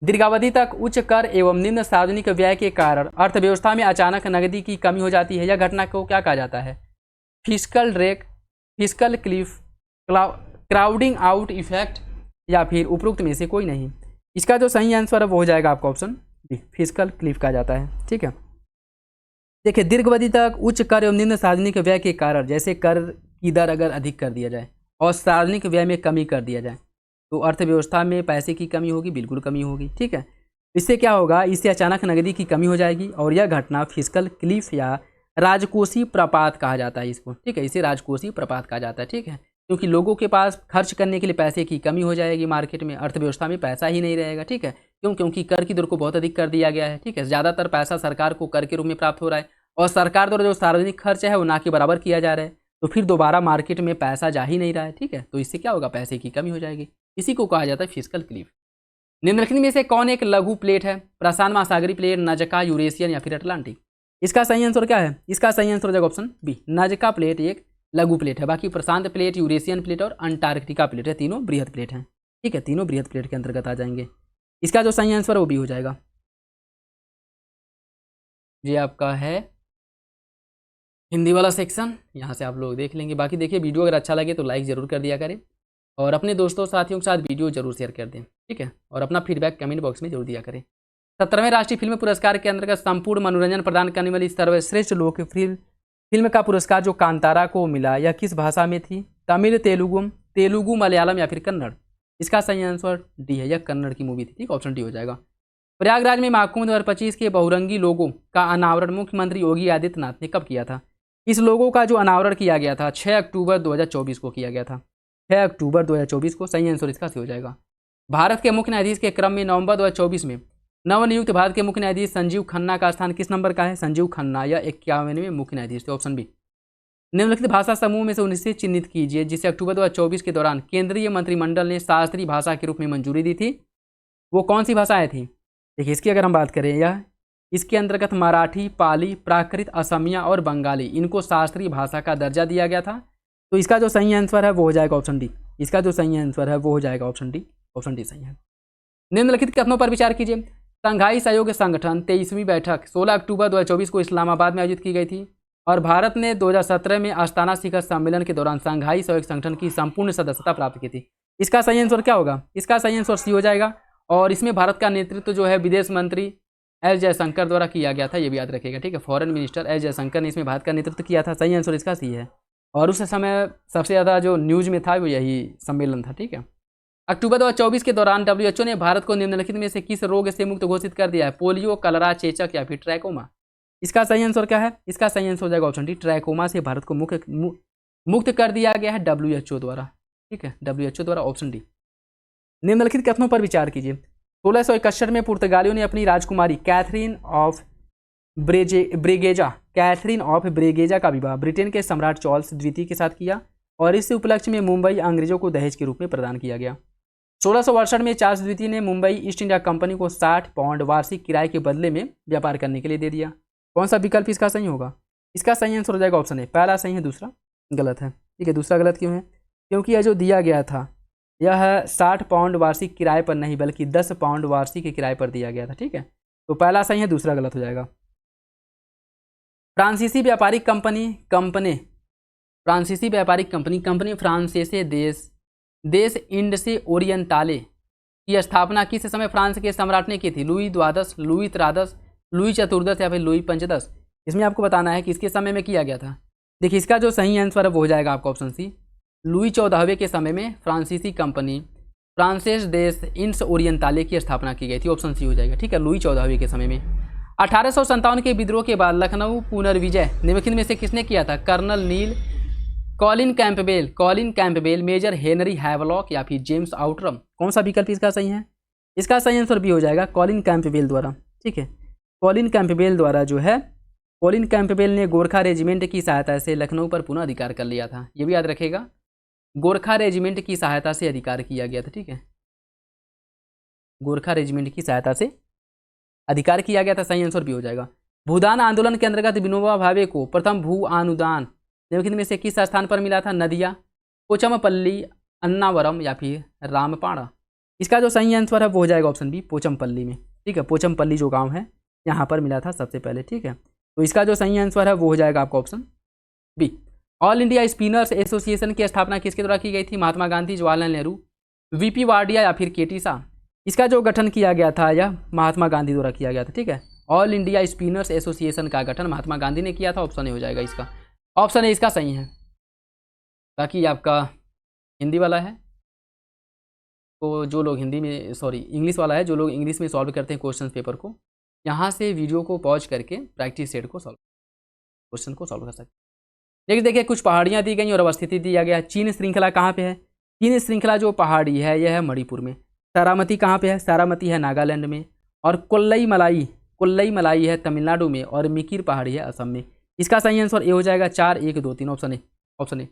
S1: दीर्घावधि तक उच्च कर एवं निम्न सार्वजनिक व्यय के कारण अर्थव्यवस्था में अचानक नकदी की कमी हो जाती है। यह घटना को क्या कहा जाता है? Fiscal drag, fiscal Cliff, crowding out effect, या फिर उपरोक्त में से कोई नहीं। इसका जो सही आंसर है वो हो जाएगा आपका ऑप्शन डी, फिस्कल क्लिफ कहा जाता है। ठीक है, देखिए, दीर्घावधि तक उच्च कर एवं निम्न सार्वजनिक व्यय के कारण, जैसे कर की दर अगर अधिक कर दिया जाए और सार्वजनिक व्यय में कमी कर दिया जाए तो अर्थव्यवस्था में पैसे की कमी होगी, बिल्कुल कमी होगी। ठीक है, इससे क्या होगा? इससे अचानक नकदी की कमी हो जाएगी, और यह घटना फिस्कल क्लिफ या राजकोषीय प्रपात कहा जाता है इसको। ठीक है, इसे राजकोषीय प्रपात कहा जाता है। ठीक है, क्योंकि लोगों के पास खर्च करने के लिए पैसे की कमी हो जाएगी, मार्केट में, अर्थव्यवस्था में पैसा ही नहीं रहेगा। ठीक है, क्यों? क्योंकि कर की दर को बहुत अधिक कर दिया गया है। ठीक है, ज़्यादातर पैसा सरकार को कर के रूप में प्राप्त हो रहा है, और सरकार द्वारा जो सार्वजनिक खर्च है वो ना के बराबर किया जा रहा है, तो फिर दोबारा मार्केट में पैसा जा ही नहीं रहा है। ठीक है, तो इससे क्या होगा? पैसे की कमी हो जाएगी। इसी को कहा जाता है फिस्कल क्लिफ। निम्नलिखित में से कौन एक लघु प्लेट है? प्रशांत महासागरीय प्लेट, नजका, यूरेशियन, या फिर अटलांटिक? इसका सही आंसर क्या है? इसका सही आंसर हो जाएगा ऑप्शन बी, नजका प्लेट एक लघु प्लेट है। बाकी प्रशांत प्लेट, यूरेशियन प्लेट और अंटार्कटिका प्लेट है, तीनों बृहद प्लेट हैं। ठीक है, तीनों बृहद प्लेट के अंतर्गत आ जाएंगे। इसका जो सही आंसर है वो भी हो जाएगा। ये आपका है हिंदी वाला सेक्शन, यहाँ से आप लोग देख लेंगे। बाकी देखिए, वीडियो अगर अच्छा लगे तो लाइक ज़रूर कर दिया करें, और अपने दोस्तों साथियों के साथ वीडियो जरूर शेयर कर दें। ठीक है, और अपना फीडबैक कमेंट बॉक्स में जरूर दिया करें। 17वें राष्ट्रीय फिल्म पुरस्कार के अंतर्गत संपूर्ण मनोरंजन प्रदान करने वाली सर्वश्रेष्ठ लोक फिल्म का पुरस्कार जो कांतारा को मिला, यह किस भाषा में थी? तमिल, तेलुगु, मलयालम, या फिर कन्नड़? इसका सही आंसर डी है, यह कन्नड़ की मूवी थी। ठीक, ऑप्शन डी हो जाएगा। प्रयागराज में महाकुंभ 2025 के बहुरंगी लोगों का अनावरण मुख्यमंत्री योगी आदित्यनाथ ने कब किया था? इस लोगों का जो अनावरण किया गया था 6 अक्टूबर 2024 को किया गया था। 6 अक्टूबर 2024 को सही आंसर इसका हो जाएगा। भारत के मुख्य न्यायाधीश के क्रम में नवंबर 2024 में नवनियुक्त भारत के मुख्य न्यायाधीश संजीव खन्ना का स्थान किस नंबर का है? संजीव खन्ना या 51वें मुख्य न्यायाधीश थे, ऑप्शन बी। निम्नलिखित भाषा समूह में से 19 चिन्हित कीजिए जिसे अक्टूबर 2024 के दौरान केंद्रीय मंत्रिमंडल ने शास्त्रीय भाषा के रूप में मंजूरी दी थी। वो कौन सी भाषाएं थी? देखिए, इसकी अगर हम बात करें, यह इसके अंतर्गत मराठी, पाली, प्राकृत, असमिया और बंगाली, इनको शास्त्रीय भाषा का दर्जा दिया गया था। तो इसका जो सही आंसर है वो हो जाएगा ऑप्शन डी। इसका जो सही आंसर है वो हो जाएगा ऑप्शन डी। ऑप्शन डी सही है। निम्नलिखित कथनों पर विचार कीजिए। शंघाई सहयोग संगठन 23वीं बैठक 16 अक्टूबर 2024 को इस्लामाबाद में आयोजित की गई थी, और भारत ने 2017 में आस्ताना शिखर सम्मेलन के दौरान शंघाई सहयोग संगठन की संपूर्ण सदस्यता प्राप्त की थी। इसका सही आंसर क्या होगा? इसका सही आंसर सी हो जाएगा, और इसमें भारत का नेतृत्व जो है विदेश मंत्री एस जयशंकर द्वारा किया गया था, ये भी याद रखिएगा। ठीक है, फॉरेन मिनिस्टर एस जयशंकर ने इसमें भारत का नेतृत्व किया था। सही आंसर इसका सी है, और उस समय सबसे ज़्यादा जो न्यूज़ में था वो यही सम्मेलन था। ठीक है, अक्टूबर 2024 के दौरान WHO ने भारत को निम्नलिखित में से किस रोग से मुक्त घोषित कर दिया है? पोलियो, कलरा, चेचक, या फिर ट्रैकोमा? इसका सही आंसर क्या है? इसका सही आंसर हो जाएगा ऑप्शन डी, ट्रैकोमा से भारत को मुक्त कर दिया गया है WHO द्वारा। ठीक है, WHO द्वारा, ऑप्शन डी। निम्नलिखित कथनों पर विचार कीजिए। 1661 में पुर्तगालियों ने अपनी राजकुमारी कैथरीन ऑफ ब्रेगेजा का विवाह ब्रिटेन के सम्राट चार्ल्स द्वितीय के साथ किया, और इस उपलक्ष्य में मुंबई अंग्रेजों को दहेज के रूप में प्रदान किया गया। 1668 में चार्ल्स द्वितीय ने मुंबई ईस्ट इंडिया कंपनी को 60 पाउंड वार्षिक किराए के बदले में व्यापार करने के लिए दे दिया। कौन सा विकल्प इसका सही होगा? इसका सही आंसर हो जाएगा ऑप्शन ए। पहला सही है, दूसरा गलत है। ठीक है, दूसरा गलत क्यों है? क्योंकि यह जो दिया गया था यह 60 पाउंड वार्षिक किराए पर नहीं बल्कि 10 पाउंड वार्षिक के किराए पर दिया गया था। ठीक है, तो पहला सही है, दूसरा गलत हो जाएगा। फ्रांसीसी व्यापारिक कंपनी फ्रांसीसी देश इंड से ओरिएंटाले की स्थापना किस समय फ्रांस के सम्राट ने की थी? लुई द्वादश, लुई त्रयोदश, लुई चतुर्दश, या फिर लुई पंचदश? इसमें आपको बताना है कि इसके समय में किया गया था। देखिए इसका जो सही आंसर है वो हो जाएगा आपका ऑप्शन सी। लुई 14वें के समय में फ्रांसीसी कंपनी फ्रांसेस देश इंस ओरियंताले की स्थापना की गई थी, ऑप्शन सी हो जाएगा। ठीक है, लुई 14वें के समय में। 1857 के विद्रोह के बाद लखनऊ पुनर्विजय निम्नलिखित में से किसने किया था? Colonel Neil, Colin Campbell, major Henry Havelock या फिर जेम्स आउटरम। कौन सा विकल्प इसका सही है? इसका सही आंसर भी हो जाएगा कॉलिन कैंपबेल द्वारा। ठीक है, कॉलिन कैंपबेल द्वारा जो है, कॉलिन कैंपबेल ने गोरखा रेजिमेंट की सहायता से लखनऊ पर पुनः अधिकार कर लिया था। ये भी याद रखेगा, गोरखा रेजिमेंट की सहायता से अधिकार किया गया था। ठीक है, गोरखा रेजिमेंट की सहायता से अधिकार किया गया था, सही आंसर भी हो जाएगा। भूदान आंदोलन के अंतर्गत विनोबा भावे को प्रथम भू अनुदान निम्नलिखित में से किस स्थान पर मिला था? नदिया, पोचमपल्ली, अन्नावरम या फिर रामपाड़ा। इसका जो सही आंसर है वो हो जाएगा ऑप्शन बी, पोचमपल्ली में। ठीक है, पोचमपल्ली जो गांव है यहाँ पर मिला था सबसे पहले। ठीक है, तो इसका जो सही आंसर है वो हो जाएगा आपका option B. All India spinners association की स्थापना किसके द्वारा की गई थी? महात्मा गांधी, जवाहरलाल नेहरू, वीपी वाडिया या फिर केटी शाह। इसका जो गठन किया गया था यह महात्मा गांधी द्वारा किया गया था। ठीक है, ऑल इंडिया स्पिनर्स एसोसिएशन का गठन महात्मा गांधी ने किया था, ऑप्शन ए हो जाएगा इसका। ऑप्शन ए इसका सही है। बाकी आपका हिंदी वाला है तो जो लोग हिंदी में, सॉरी इंग्लिश वाला है, जो लोग इंग्लिश में सॉल्व करते हैं क्वेश्चन पेपर को, यहाँ से वीडियो को पॉज करके प्रैक्टिस सेट को सॉल्व, क्वेश्चन को सॉल्व कर सकते हैं। लेकिन देखिए कुछ पहाड़ियाँ दी गई और अवस्थिति दिया गया है। चीन श्रृंखला कहाँ पे है? चीन श्रृंखला जो पहाड़ी है यह है मणिपुर में। सारामती कहाँ पे है? सारामती है नागालैंड में। और कुल्लई मलाई है तमिलनाडु में। और मिकिर पहाड़ी है असम में। इसका सही आंसर ए हो जाएगा 4, 1, 2, 3, ऑप्शन ए।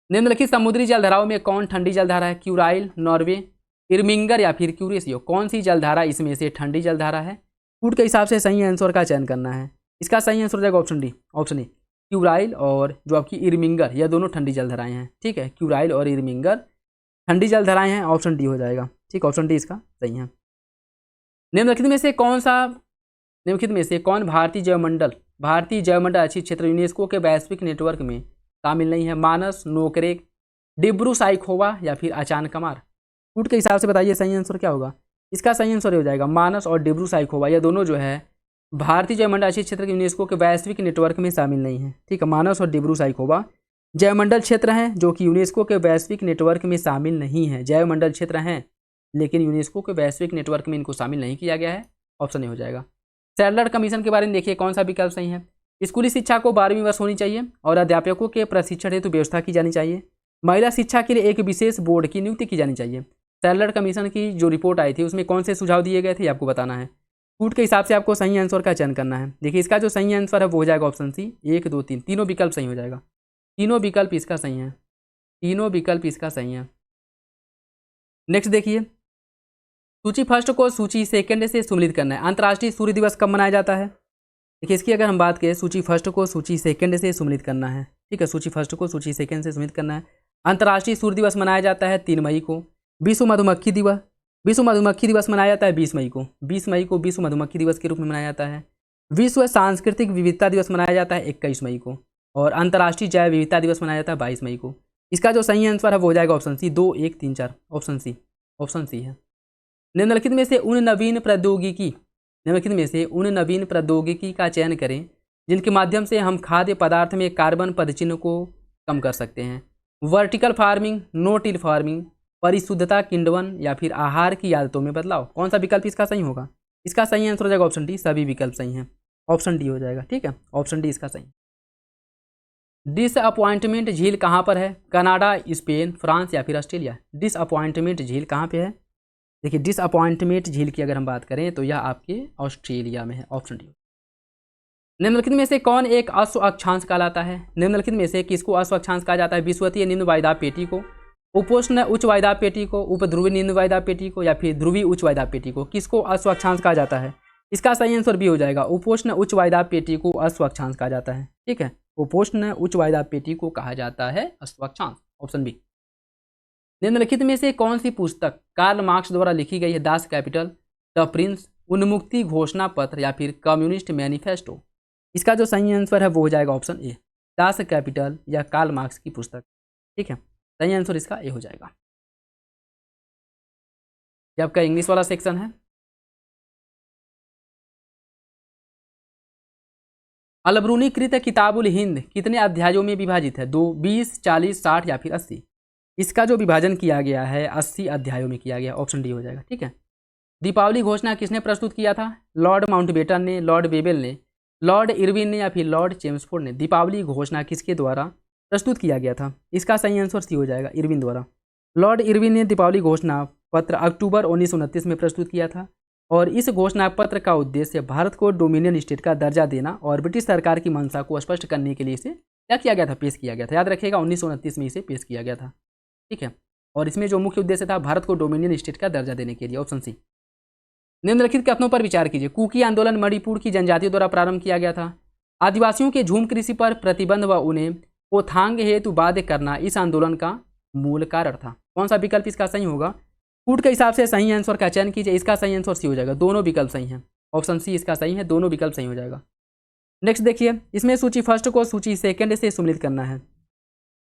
S1: निम्नलिखित समुद्री जलधाराओं में कौन ठंडी जलधारा है? क्यूराइल, नॉर्वे, इरमिंगर या फिर क्यूरेसियो। कौन सी जलधारा इसमें से ठंडी जलधारा है? फूड के हिसाब से सही आंसर का चयन करना है। इसका सही आंसर हो जाएगा ऑप्शन ए, क्यूराइल और जो आपकी इरमिंगर, यह दोनों ठंडी जलधाराएं हैं। ठीक है, क्यूराइल और इरमिंगर ठंडी जलधाराएं हैं, ऑप्शन डी हो जाएगा। ठीक, ऑप्शन डी इसका सही है। निम्नलिखित में से कौन भारतीय जैवमंडल अच्छी क्षेत्र यूनेस्को के वैश्विक नेटवर्क में शामिल नहीं है? मानस, नोकरेक, डिब्रू साइखोवा या फिर अचानकमार। फूड के हिसाब से बताइए सही आंसर क्या होगा? इसका सही आंसर हो जाएगा मानस और डिब्रू साइखोवा, यह दोनों जो है भारतीय जैवमंडल अच्छी क्षेत्र के यूनेस्को के वैश्विक नेटवर्क में शामिल नहीं है। ठीक है, मानस और डिब्रू साइखोवा जैवमंडल क्षेत्र हैं जो कि यूनेस्को के वैश्विक नेटवर्क में शामिल नहीं है। जैवमंडल क्षेत्र हैं लेकिन यूनेस्को के वैश्विक नेटवर्क में इनको शामिल नहीं किया गया है, ऑप्शन ए हो जाएगा। सैडलर कमीशन के बारे में देखिए कौन सा विकल्प सही है? स्कूली शिक्षा को 12वीं वर्ष होनी चाहिए और अध्यापकों के प्रशिक्षण हेतु व्यवस्था की जानी चाहिए। महिला शिक्षा के लिए एक विशेष बोर्ड की नियुक्ति की जानी चाहिए। सैडलर कमीशन की जो रिपोर्ट आई थी उसमें कौन से सुझाव दिए गए थे आपको बताना है। फूड के हिसाब से आपको सही आंसर का चयन करना है। देखिए इसका जो सही आंसर है वो हो जाएगा ऑप्शन सी, 1, 2, 3, तीनों विकल्प सही हो जाएगा। तीनों विकल्प इसका सही है। नेक्स्ट देखिए, सूची फर्स्ट को सूची सेकंड से सम्मिलित करना है। अंतर्राष्ट्रीय सूर्य दिवस कब मनाया जाता है? देखिए इसकी अगर हम बात करें, सूची फर्स्ट को सूची सेकंड से सम्मिलित करना है। ठीक है, सूची फर्स्ट को सूची सेकंड से सम्मिलित करना है। अंतर्राष्ट्रीय सूर्य दिवस मनाया जाता है 3 मई को। विश्व मधुमक्खी दिवस मनाया जाता है 20 मई को। 20 मई को विश्व मधुमक्खी दिवस के रूप में मनाया जाता है। विश्व सांस्कृतिक विविधता दिवस मनाया जाता है 21 मई को। और अंतर्राष्ट्रीय जैव विविधता दिवस मनाया जाता है 22 मई को। इसका जो सही आंसर है वो हो जाएगा ऑप्शन सी, 2, 1, 3, 4, ऑप्शन सी है। निम्नलिखित में से उन नवीन प्रौद्योगिकी का चयन करें जिनके माध्यम से हम खाद्य पदार्थ में कार्बन पदचिह्न को कम कर सकते हैं। Vertical farming, no till farming, परिशुद्धता किण्वन या फिर आहार की आदतों में बदलाव। कौन सा विकल्प इसका सही होगा? इसका सही आंसर हो जाएगा ऑप्शन डी, सभी विकल्प सही हैं, ऑप्शन डी हो जाएगा। ठीक है, ऑप्शन डी इसका सही। डिसअपॉइंटमेंट झील कहाँ पर है? कनाडा, स्पेन, फ्रांस या फिर ऑस्ट्रेलिया। डिसअपॉइंटमेंट झील कहाँ पे है? देखिए डिसअपॉइंटमेंट झील की अगर हम बात करें तो यह आपके ऑस्ट्रेलिया में है, ऑप्शन डी। निम्नलिखित में से कौन एक अश्व अक्षांश कहलाता है? निम्नलिखित में से किसको अश्व अक्षांश कहा जाता है? विषुवतीय निम्न वायुदाब पेटी को, उपोष्ण उच्च वायुदाब पेटी को, उपध्रुवी निम्न वायुदाब पेटी को या फिर ध्रुवी उच्च वायुदाब पेटी को। किसको अश्व अक्षांश कहा जाता है? इसका सही आंसर बी हो जाएगा, उपोष्ण उच्च वायुदाब पेटी को अश्व अक्षांश कहा जाता है। ठीक है, उपोष्ण उच्च वायुदाब पेटी को कहा जाता है अश्व अक्षांश, ऑप्शन बी। निम्नलिखित में से कौन सी पुस्तक कार्ल मार्क्स द्वारा लिखी गई है? दास कैपिटल, द प्रिंस, उन्मुक्ति घोषणा पत्र या फिर कम्युनिस्ट मैनिफेस्टो। इसका जो सही आंसर है वो हो जाएगा ऑप्शन ए, दास कैपिटल या कार्ल मार्क्स की पुस्तक। ठीक है, सही आंसर इसका ए हो जाएगा। ये आपका इंग्लिश वाला सेक्शन है। अलबरूनीकृत किताबुल हिंद कितने अध्यायों में विभाजित है? 2, 20, 40, 60 या फिर 80? इसका जो विभाजन किया गया है 80 अध्यायों में किया गया। ऑप्शन डी हो जाएगा। ठीक है। दीपावली घोषणा किसने प्रस्तुत किया था? लॉर्ड माउंटबेटन ने, लॉर्ड बेबल ने, लॉर्ड इरविन ने या फिर लॉर्ड चेम्सफोर्ड ने? दीपावली घोषणा किसके द्वारा प्रस्तुत किया गया था? इसका सही आंसर सी हो जाएगा, इरविन द्वारा। लॉर्ड इरविन ने दीपावली घोषणा पत्र अक्टूबर 1929 में प्रस्तुत किया था और इस घोषणा पत्र का उद्देश्य भारत को डोमिनियन स्टेट का दर्जा देना और ब्रिटिश सरकार की मंशा को स्पष्ट करने के लिए इसे क्या किया गया था? पेश किया गया था। याद रखिएगा 1929 में इसे पेश किया गया था। ठीक है। और इसमें जो मुख्य उद्देश्य था भारत को डोमिनियन स्टेट का दर्जा देने के लिए। Option C. निम्नलिखित कथनों पर विचार कीजिए। कुकी आंदोलन मणिपुर की जनजातियों द्वारा प्रारंभ किया गया था। आदिवासियों के झूम कृषि पर प्रतिबंध व उन्हें कोथांग हेतु बाध्य करना इस आंदोलन का मूल कारण था। कौन सा विकल्प इसका सही होगा? फूट के हिसाब से सही आंसर का चयन कीजिए। इसका सही आंसर सी हो जाएगा। दोनों विकल्प सही हैं। ऑप्शन सी इसका सही है। दोनों विकल्प सही हो जाएगा। नेक्स्ट देखिए, इसमें सूची फर्स्ट को सूची सेकंड से सम्मिलित करना है।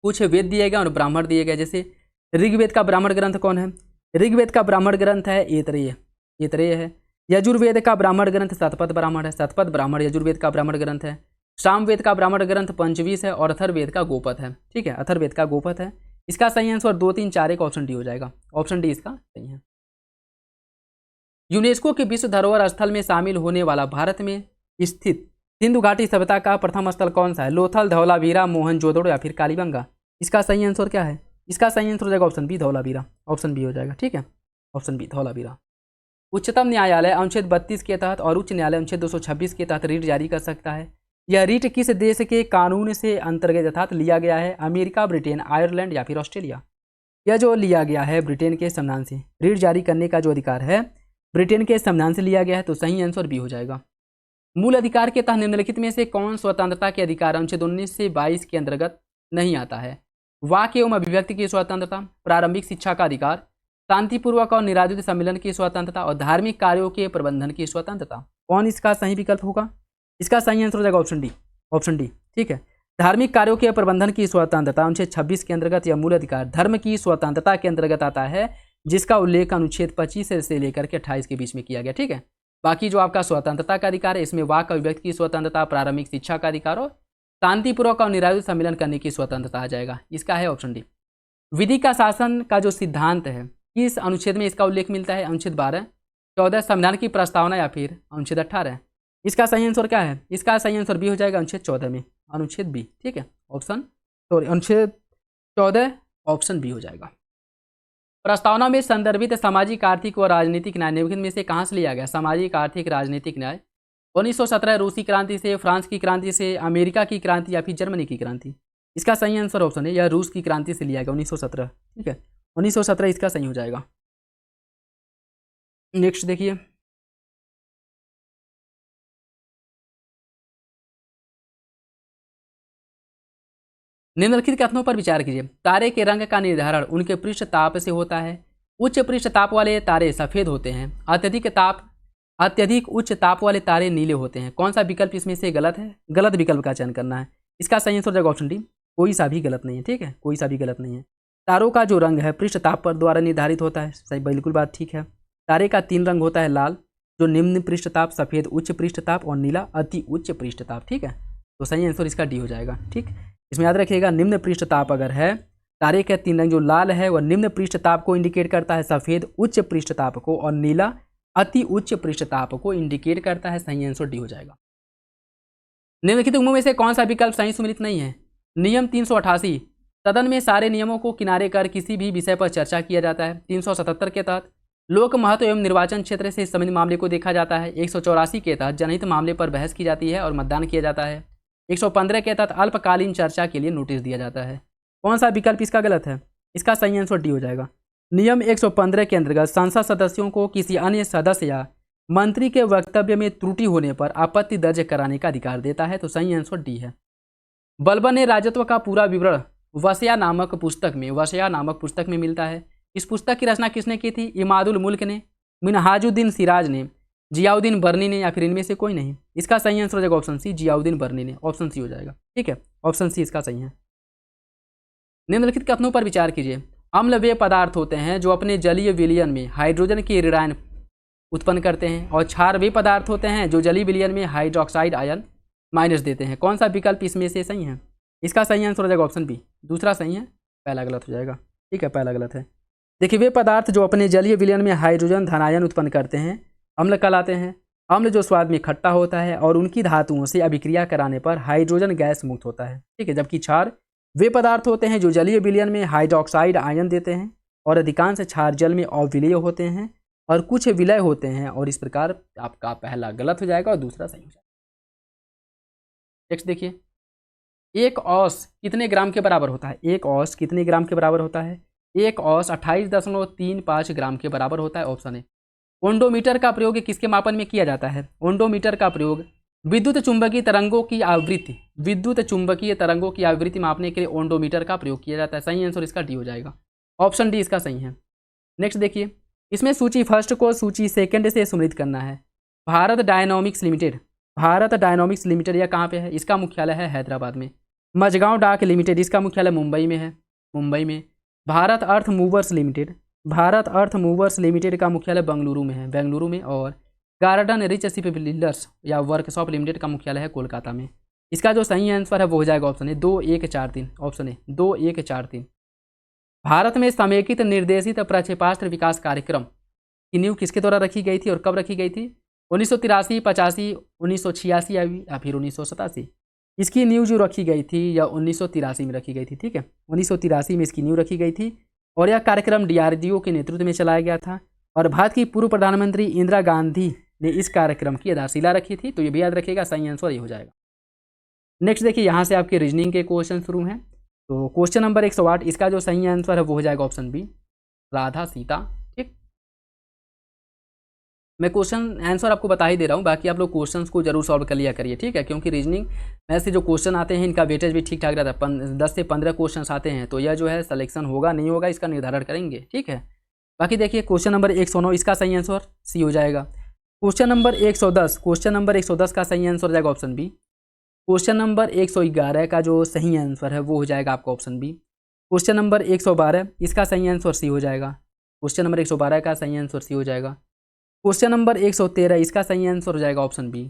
S1: कुछ वेद दिए गए और ब्राह्मण दिए गए। जैसे ऋग्वेद का ब्राह्मण ग्रंथ कौन है? ऋग्वेद का ब्राह्मण ग्रंथ है ऐतरेय है। यजुर्वेद का ब्राह्मण ग्रंथ शतपथ ब्राह्मण है। शतपथ ब्राह्मण यजुर्वेद का ब्राह्मण ग्रंथ है। सामवेद का ब्राह्मण ग्रंथ पंचवीस है और अथर्ववेद का गोपथ है। ठीक है, अथर्ववेद का गोपथ है। इसका सही आंसर 2, 3, 4, 1 ऑप्शन डी हो जाएगा। ऑप्शन डी इसका सही है। यूनेस्को के विश्व धरोहर स्थल में शामिल होने वाला भारत में स्थित सिंधु घाटी सभ्यता का प्रथम स्थल कौन सा है? लोथल, धौलावीरा, मोहनजोदड़ो या फिर कालीबंगा? इसका सही आंसर क्या है? इसका सही आंसर हो जाएगा option B, Dholavira. Option B हो जाएगा। ठीक है, ऑप्शन बी धौलावीरा। उच्चतम न्यायालय अनुच्छेद 32 के तहत और उच्च न्यायालय अनुच्छेद 226 के तहत रीट जारी कर सकता है। यह रीट किस देश के कानून से अंतर्गत अर्थात लिया गया है? अमेरिका, ब्रिटेन, आयरलैंड या फिर ऑस्ट्रेलिया? यह जो लिया गया है ब्रिटेन के संविधान से। रीट जारी करने का जो अधिकार है ब्रिटेन के संविधान से लिया गया है, तो सही आंसर बी हो जाएगा। मूल अधिकार के तहत निम्नलिखित में से कौन स्वतंत्रता के अधिकार अनुच्छेद 19 से 22 के अंतर्गत नहीं आता है? वाक्य एवं अभिव्यक्ति की स्वतंत्रता, प्रारंभिक शिक्षा का अधिकार, शांतिपूर्वक और निरायुध सम्मेलन की स्वतंत्रता और धार्मिक कार्यों के प्रबंधन की स्वतंत्रता। कौन इसका सही विकल्प होगा? इसका सही आंसर हो जाएगा ऑप्शन डी। Option D. ठीक है, धार्मिक कार्यों के प्रबंधन की स्वतंत्रता अनुच्छेद 26 के अंतर्गत यह मूल अधिकार धर्म की स्वतंत्रता के अंतर्गत आता है, जिसका उल्लेख अनुच्छेद 25 से लेकर के 28 के बीच में किया गया। ठीक है, बाकी जो आपका स्वतंत्रता का अधिकार है इसमें वाक अभिव्यक्ति की स्वतंत्रता, प्रारंभिक शिक्षा का अधिकार और शांतिपूर्वक और निरायुध सम्मेलन करने की स्वतंत्रता आ जाएगा। इसका है ऑप्शन डी। विधि का शासन का जो सिद्धांत है किस अनुच्छेद में इसका उल्लेख मिलता है? अनुच्छेद 12, 14 संविधान की प्रस्तावना या फिर अनुच्छेद 18? इसका सही आंसर क्या है? इसका सही आंसर बी हो जाएगा, अनुच्छेद 14 में, अनुच्छेद बी। ठीक है, अनुच्छेद 14 ऑप्शन बी हो जाएगा। प्रस्तावना में संदर्भित सामाजिक, आर्थिक व राजनीतिक न्याय निम्नलिखित में से कहाँ से लिया गया? सामाजिक, आर्थिक, राजनीतिक न्याय 1917 रूसी क्रांति से, फ्रांस की क्रांति से, अमेरिका की क्रांति या फिर जर्मनी की क्रांति? इसका सही आंसर ऑप्शन है, यह रूस की क्रांति से लिया गया 1917। ठीक है, 1917 इसका सही हो जाएगा। नेक्स्ट देखिए, निम्नलिखित कथनों पर विचार कीजिए। तारे के रंग का निर्धारण उनके पृष्ठ ताप से होता है। उच्च पृष्ठ ताप वाले तारे सफेद होते हैं। अत्यधिक उच्च ताप वाले तारे नीले होते हैं। कौन सा विकल्प इसमें से गलत है? गलत विकल्प का चयन करना है। इसका सही आंसर हो जाएगा ऑप्शन डी, कोई सा भी गलत नहीं है। ठीक है, कोई सा भी गलत नहीं है। तारों का जो रंग है पृष्ठ ताप पर द्वारा निर्धारित होता है। सही, बिल्कुल बात ठीक है। तारे का 3 रंग होता है, लाल जो निम्न पृष्ठ ताप, सफेद उच्च पृष्ठ ताप और नीला अति उच्च पृष्ठ ताप। ठीक है, तो सही आंसर इसका डी हो जाएगा। ठीक, इसमें याद रखिएगा निम्न पृष्ठ ताप अगर है, तारे के 3 रंग जो लाल है वह निम्न पृष्ठ ताप को इंडिकेट करता है, सफेद उच्च पृष्ठ ताप को और नीला अति उच्च पृष्ठ ताप को इंडिकेट करता है। सही आंसर डी हो जाएगा। निम्नलिखित में से कौन सा विकल्प सही सम्मिलित नहीं है? नियम 388, सदन में सारे नियमों को किनारे कर किसी भी विषय पर चर्चा किया जाता है। 377 के तहत लोक महत्व एवं निर्वाचन क्षेत्र से संबंधित मामले को देखा जाता है। 184 के तहत जनहित मामले पर बहस की जाती है और मतदान किया जाता है। 115 के तहत अल्पकालीन चर्चा के लिए नोटिस दिया जाता है। कौन सा विकल्प इसका गलत है? इसका सही आंसर डी हो जाएगा। नियम 115 के अंतर्गत संसद सदस्यों को किसी अन्य सदस्य या मंत्री के वक्तव्य में त्रुटि होने पर आपत्ति दर्ज कराने का अधिकार देता है, तो सही आंसर डी है। बलबन ने राजत्व का पूरा विवरण वसिया नामक पुस्तक में मिलता है। इस पुस्तक की रचना किसने की थी? इमादुल मुल्क ने, मिनहाजुद्दीन सिराज ने, जियाउद्दीन बर्नी ने या फिर इनमें से कोई नहीं? इसका सही आंसर हो जाएगा ऑप्शन सी, जियाउद्दीन बर्नी ने। ऑप्शन सी हो जाएगा। ठीक है, ऑप्शन सी इसका सही है। निम्नलिखित कथनों पर विचार कीजिए। अम्ल वे पदार्थ होते हैं जो अपने जलीय विलयन में हाइड्रोजन के ऋणायन उत्पन्न करते हैं और क्षार वे पदार्थ होते हैं जो जलीय विलयन में हाइड्रोक्साइड आयन माइनस देते हैं। कौन सा विकल्प इसमें से सही है? इसका सही आंसर हो जाएगा ऑप्शन बी, दूसरा सही है, पहला गलत हो जाएगा। ठीक है, पहला गलत है। देखिए, वे पदार्थ जो अपने जलीय विलयन में हाइड्रोजन धनायन उत्पन्न करते हैं अम्ल कहलाते हैं। अम्ल जो स्वाद में खट्टा होता है और उनकी धातुओं से अभिक्रिया कराने पर हाइड्रोजन गैस मुक्त होता है। ठीक है, जबकि क्षार वे पदार्थ होते हैं जो जलीय विलयन में हाइड्रोक्साइड आयन देते हैं और अधिकांश क्षार जल में अविलेय होते हैं और कुछ विलय होते हैं। और इस प्रकार आपका पहला गलत हो जाएगा और दूसरा सही हो जाएगा। नेक्स्ट देखिए, एक औस कितने ग्राम के बराबर होता है? एक औस कितने ग्राम के बराबर होता है? एक औस 28.35 ग्राम के बराबर होता है। ऑप्शन है। ओंडोमीटर का प्रयोग किसके मापन में किया जाता है? ओंडोमीटर का प्रयोग विद्युत चुंबकीय तरंगों की आवृत्ति मापने के लिए ओंडोमीटर का प्रयोग किया जाता है। सही आंसर इसका डी हो जाएगा, ऑप्शन डी इसका सही है। नेक्स्ट देखिए, इसमें सूची फर्स्ट को सूची सेकंड से सम्मिलित करना है। भारत डायनामिक्स लिमिटेड यह कहाँ पे है? इसका मुख्यालय है हैदराबाद में। मझगांव डाक लिमिटेड, इसका मुख्यालय मुंबई में है, मुंबई में। भारत अर्थ मूवर्स लिमिटेड का मुख्यालय बेंगलुरु में है, बेंगलुरु में। और गार्डन रिच शिप बिल्डर्स या वर्कशॉप लिमिटेड का मुख्यालय है कोलकाता में। इसका जो सही आंसर है वो हो जाएगा ऑप्शन है 2143, ऑप्शन है 2143। भारत में समेकित निर्देशित प्रक्षेपास्त्र विकास कार्यक्रम की नींव किसके द्वारा रखी गई थी और कब रखी गई थी? 1983, 85, 1986 या फिर 1987? इसकी नींव जो रखी गई थी या 1983 में रखी गई थी। ठीक है, 1983 में इसकी नींव रखी गई थी और यह कार्यक्रम DRDO के नेतृत्व में चलाया गया था और भारत की पूर्व प्रधानमंत्री इंदिरा गांधी ने इस कार्यक्रम की आधारशिला रखी थी। तो ये भी याद रखिएगा, सही आंसर ये हो जाएगा। नेक्स्ट देखिए, यहाँ से आपके रीजनिंग के क्वेश्चन शुरू हैं। तो क्वेश्चन नंबर 108, इसका जो सही आंसर है वो हो जाएगा ऑप्शन बी, राधा सीता। ठीक, मैं क्वेश्चन आंसर आपको बता ही दे रहा हूँ, बाकी आप लोग क्वेश्चंस को जरूर सॉल्व कर लिया करिए। ठीक है, क्योंकि रीजनिंग में से जो क्वेश्चन आते हैं इनका वेटेज भी ठीक ठाक रहता है। 10 से 15 क्वेश्चन आते हैं, तो यह जो है सिलेक्शन होगा नहीं होगा इसका निर्धारण करेंगे। ठीक है, बाकी देखिए क्वेश्चन नंबर 109, इसका सही आंसर सी हो जाएगा। क्वेश्चन नंबर 110 का सही आंसर हो जाएगा ऑप्शन बी। क्वेश्चन नंबर 111 का जो सही आंसर है वो हो जाएगा आपका ऑप्शन बी। क्वेश्चन नंबर 112, इसका सही आंसर सी हो जाएगा। क्वेश्चन नंबर 112 का सही आंसर सी हो जाएगा। क्वेश्चन नंबर 113, इसका सही आंसर हो जाएगा ऑप्शन बी।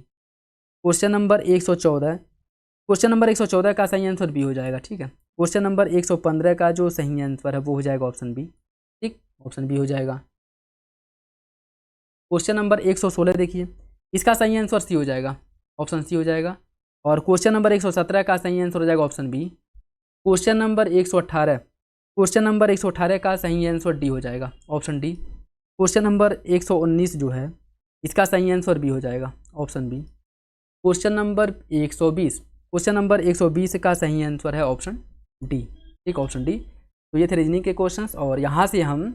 S1: क्वेश्चन नंबर 114 का सही आंसर बी हो जाएगा। ठीक है, क्वेश्चन नंबर 115 का जो सही आंसर है वो हो जाएगा ऑप्शन बी। ठीक, ऑप्शन बी हो जाएगा। क्वेश्चन नंबर 116 देखिए, इसका सही आंसर सी हो जाएगा, ऑप्शन सी हो जाएगा। और क्वेश्चन नंबर 117 का सही आंसर हो जाएगा ऑप्शन बी। क्वेश्चन नंबर 118 का सही आंसर डी हो जाएगा, ऑप्शन डी। क्वेश्चन नंबर 119 जो है इसका सही आंसर बी हो जाएगा, ऑप्शन बी। क्वेश्चन नंबर 120 का सही आंसर है ऑप्शन डी। ठीक, ऑप्शन डी। तो ये थे रीजनिंग के क्वेश्चंस और यहाँ से हम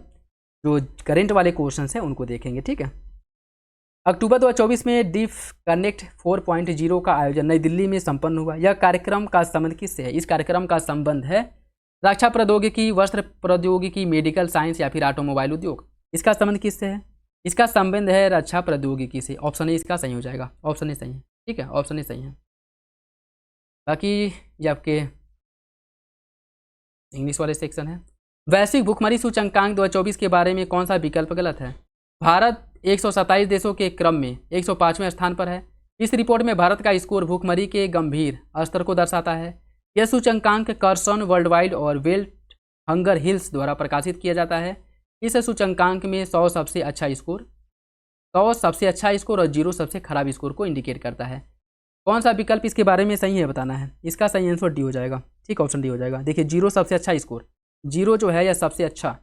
S1: जो करेंट वाले क्वेश्चंस हैं उनको देखेंगे। ठीक है, अक्टूबर 2024 में डीफ कनेक्ट 4.0 का आयोजन नई दिल्ली में संपन्न हुआ। यह कार्यक्रम का संबंध किससे है? इस कार्यक्रम का संबंध है रक्षा प्रौद्योगिकी, वस्त्र प्रौद्योगिकी, मेडिकल साइंस या फिर ऑटोमोबाइल उद्योग। इसका संबंध किससे है? इसका संबंध है रक्षा प्रौद्योगिकी से। ऑप्शन ए इसका सही हो जाएगा, ऑप्शन ए सही है। ठीक है, ऑप्शन ए सही है। बाकी ये आपके इंग्लिश वाले सेक्शन है। वैश्विक भुखमरी सूचकांक 2024 के बारे में कौन सा विकल्प गलत है? भारत 127 देशों के क्रम में 105वें स्थान पर है। इस रिपोर्ट में भारत का स्कोर भुखमरी के गंभीर स्तर को दर्शाता है। यह सूचकांक कर्सन वर्ल्ड वाइड और वेल्ट हंगर हिल्स द्वारा प्रकाशित किया जाता है। इस सूचकांक में 100 सबसे अच्छा स्कोर और 0 सबसे खराब स्कोर को इंडिकेट करता है। कौन सा विकल्प इसके बारे में सही है बताना है। इसका सही आंसर डी हो जाएगा। ठीक, ऑप्शन डी हो जाएगा। देखिए 0 सबसे अच्छा स्कोर, 0 जो है यह सबसे अच्छा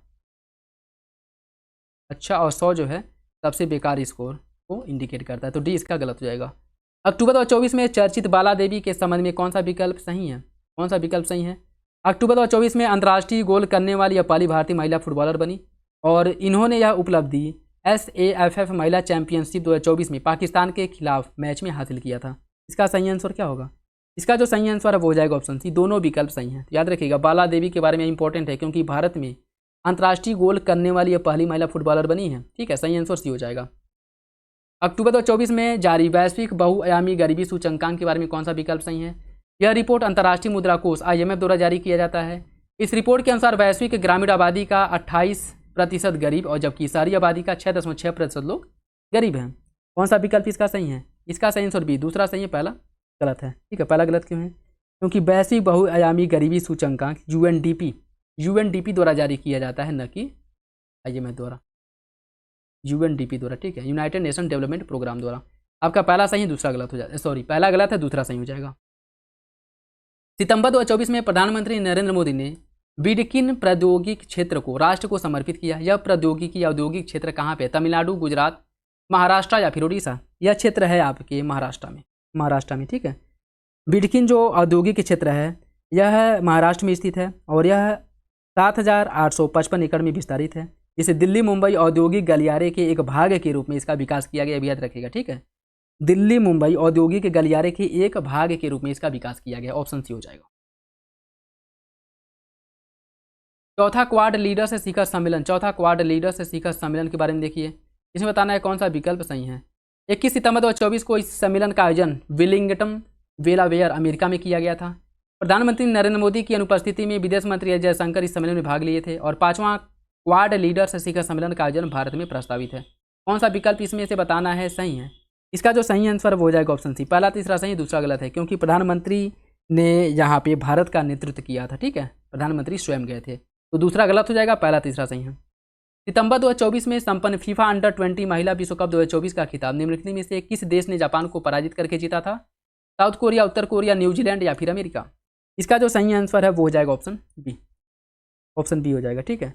S1: और 100 जो है सबसे बेकार स्कोर को इंडिकेट करता है। तो डी इसका गलत हो जाएगा। अक्टूबर 2024 में चर्चित बाला देवी के संबंध में कौन सा विकल्प सही है? कौन सा विकल्प सही है? अक्टूबर 2024 में अंतर्राष्ट्रीय गोल करने वाली यह पहली भारतीय महिला फुटबॉलर बनी और इन्होंने यह उपलब्धि SAFF महिला चैंपियनशिप 2024 में पाकिस्तान के खिलाफ मैच में हासिल किया था। इसका सही आंसर क्या होगा? इसका जो सही आंसर है वो हो जाएगा ऑप्शन सी। दोनों विकल्प सही हैं। याद रखिएगा, बाला देवी के बारे में इंपॉर्टेंट है क्योंकि भारत में अंतर्राष्ट्रीय गोल करने वाली यह पहली महिला फुटबॉलर बनी है। ठीक है, सही आंसर सी हो जाएगा। अक्टूबर 2024 में जारी वैश्विक बहुआयामी गरीबी सूचकांक के बारे में कौन सा विकल्प सही है? यह रिपोर्ट अंतर्राष्ट्रीय मुद्रा कोष IMF द्वारा जारी किया जाता है। इस रिपोर्ट के अनुसार वैश्विक ग्रामीण आबादी का 28% गरीब और जबकि शहरी आबादी का 6.6% लोग गरीब हैं। कौन सा विकल्प इसका सही है? इसका सही आंसर बी, दूसरा सही है, पहला गलत है, ठीक है। पहला गलत क्यों है? क्योंकि वैश्विक बहुआयामी गरीबी सूचकांक यूएनडीपी द्वारा जारी किया जाता है, न कि IMF द्वारा, यूएनडीपी द्वारा, ठीक है, यूनाइटेड नेशन डेवलपमेंट प्रोग्राम द्वारा। आपका पहला सही, दूसरा गलत हो जाएगा, सॉरी पहला गलत है, दूसरा सही हो जाएगा। सितंबर 2024 में प्रधानमंत्री नरेंद्र मोदी ने बिडकिन प्रौद्योगिकी क्षेत्र को राष्ट्र को समर्पित किया। यह प्रौद्योगिकी औद्योगिक क्षेत्र कहाँ पे? तमिलनाडु, गुजरात, महाराष्ट्र या फिर उड़ीसा? यह क्षेत्र है आपके महाराष्ट्र में, ठीक है। बिडकिन जो औद्योगिक क्षेत्र है यह महाराष्ट्र में स्थित है और यह 7,855 एकड़ में विस्तारित है। इसे दिल्ली मुंबई औद्योगिक गलियारे के एक भाग के रूप में इसका विकास किया गया, याद रखिएगा, ठीक है। दिल्ली मुंबई औद्योगिक गलियारे के एक भाग के रूप में इसका विकास किया गया, ऑप्शन सी हो जाएगा। चौथा क्वाड लीडर्स शिखर सम्मेलन के बारे में देखिए। इसमें बताना है कौन सा विकल्प सही है। 21 सितंबर 2024 को इस सम्मेलन का आयोजन विलिंगटन, डेलावेयर, अमेरिका में किया गया था। प्रधानमंत्री नरेंद्र मोदी की अनुपस्थिति में विदेश मंत्री एस जयशंकर इस सम्मेलन में भाग लिए थे और 5वां क्वाड लीडर्स शिखर सम्मेलन का आयोजन भारत में प्रस्तावित है। कौन सा विकल्प इसमें से बताना है सही है? इसका जो सही आंसर वो हो जाएगा ऑप्शन सी। पहला तीसरा सही, दूसरा गलत है, क्योंकि प्रधानमंत्री ने यहाँ पे भारत का नेतृत्व किया था, ठीक है, प्रधानमंत्री स्वयं गए थे, तो दूसरा गलत हो जाएगा, पहला तीसरा सही है। सितंबर 2024 में संपन्न फीफा अंडर 20 महिला विश्व कप 2024 का खिताब निम्नलिखित में से किस देश ने जापान को पराजित करके जीता था? साउथ कोरिया, उत्तर कोरिया, न्यूजीलैंड या फिर अमेरिका? इसका जो सही आंसर है वो हो जाएगा ऑप्शन बी हो जाएगा, ठीक है।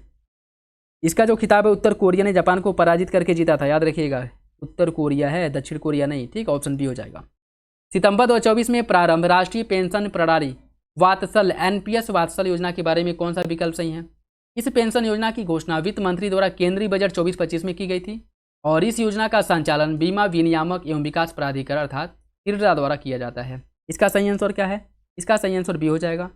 S1: इसका जो खिताब है उत्तर कोरिया ने जापान को पराजित करके जीता था, याद रखिएगा, उत्तर कोरिया है, दक्षिण कोरिया नहीं, ठीक, ऑप्शन बी हो जाएगा। सितंबर 2024 में प्रारंभ राष्ट्रीय पेंशन प्रणाली वात्सल NPS वात्सल योजना के बारे में कौन सा विकल्प सही है? इस पेंशन योजना की घोषणा वित्त मंत्री द्वारा केंद्रीय बजट 24-25 में की गई थी और इस योजना का संचालन बीमा विनियामक एवं विकास प्राधिकरण अर्थात IRDA द्वारा किया जाता है। इसका सही आंसर क्या है? इसका सही आंसर बी हो जाएगा।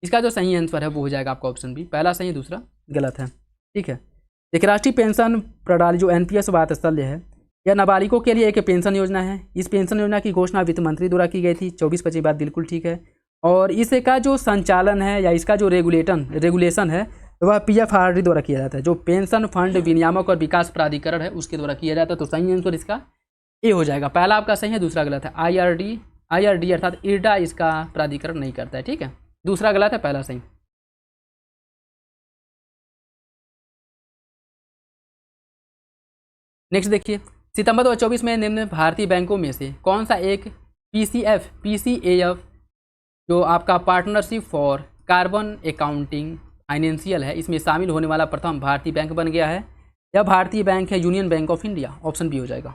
S1: इसका जो सही आंसर है वो हो जाएगा आपका ऑप्शन बी। पहला सही, दूसरा गलत है, ठीक है। एक राष्ट्रीय पेंशन प्रणाली जो NPS वात्सल्य है यह नाबालिगों के लिए एक पेंशन योजना है। इस पेंशन योजना की घोषणा वित्त मंत्री द्वारा की गई थी, 24-25 बात बिल्कुल ठीक है। और इसका जो संचालन है या इसका जो रेगुलेशन है वह PFRD द्वारा किया जाता है, जो पेंशन फंड विनियामक और विकास प्राधिकरण है उसके द्वारा किया जाता है। तो सही आंसर इसका ए हो जाएगा। पहला आपका सही है, दूसरा गलत है। IRD अर्थात IRDA इसका प्राधिकरण नहीं करता है, ठीक है, दूसरा गलत है, पहला सही। नेक्स्ट देखिए, सितंबर 2024 में निम्न भारतीय बैंकों में से कौन सा एक PCAF जो आपका partnership for carbon accounting financial है इसमें शामिल होने वाला प्रथम भारतीय बैंक बन गया है? यह भारतीय बैंक है union bank of India, option B हो जाएगा।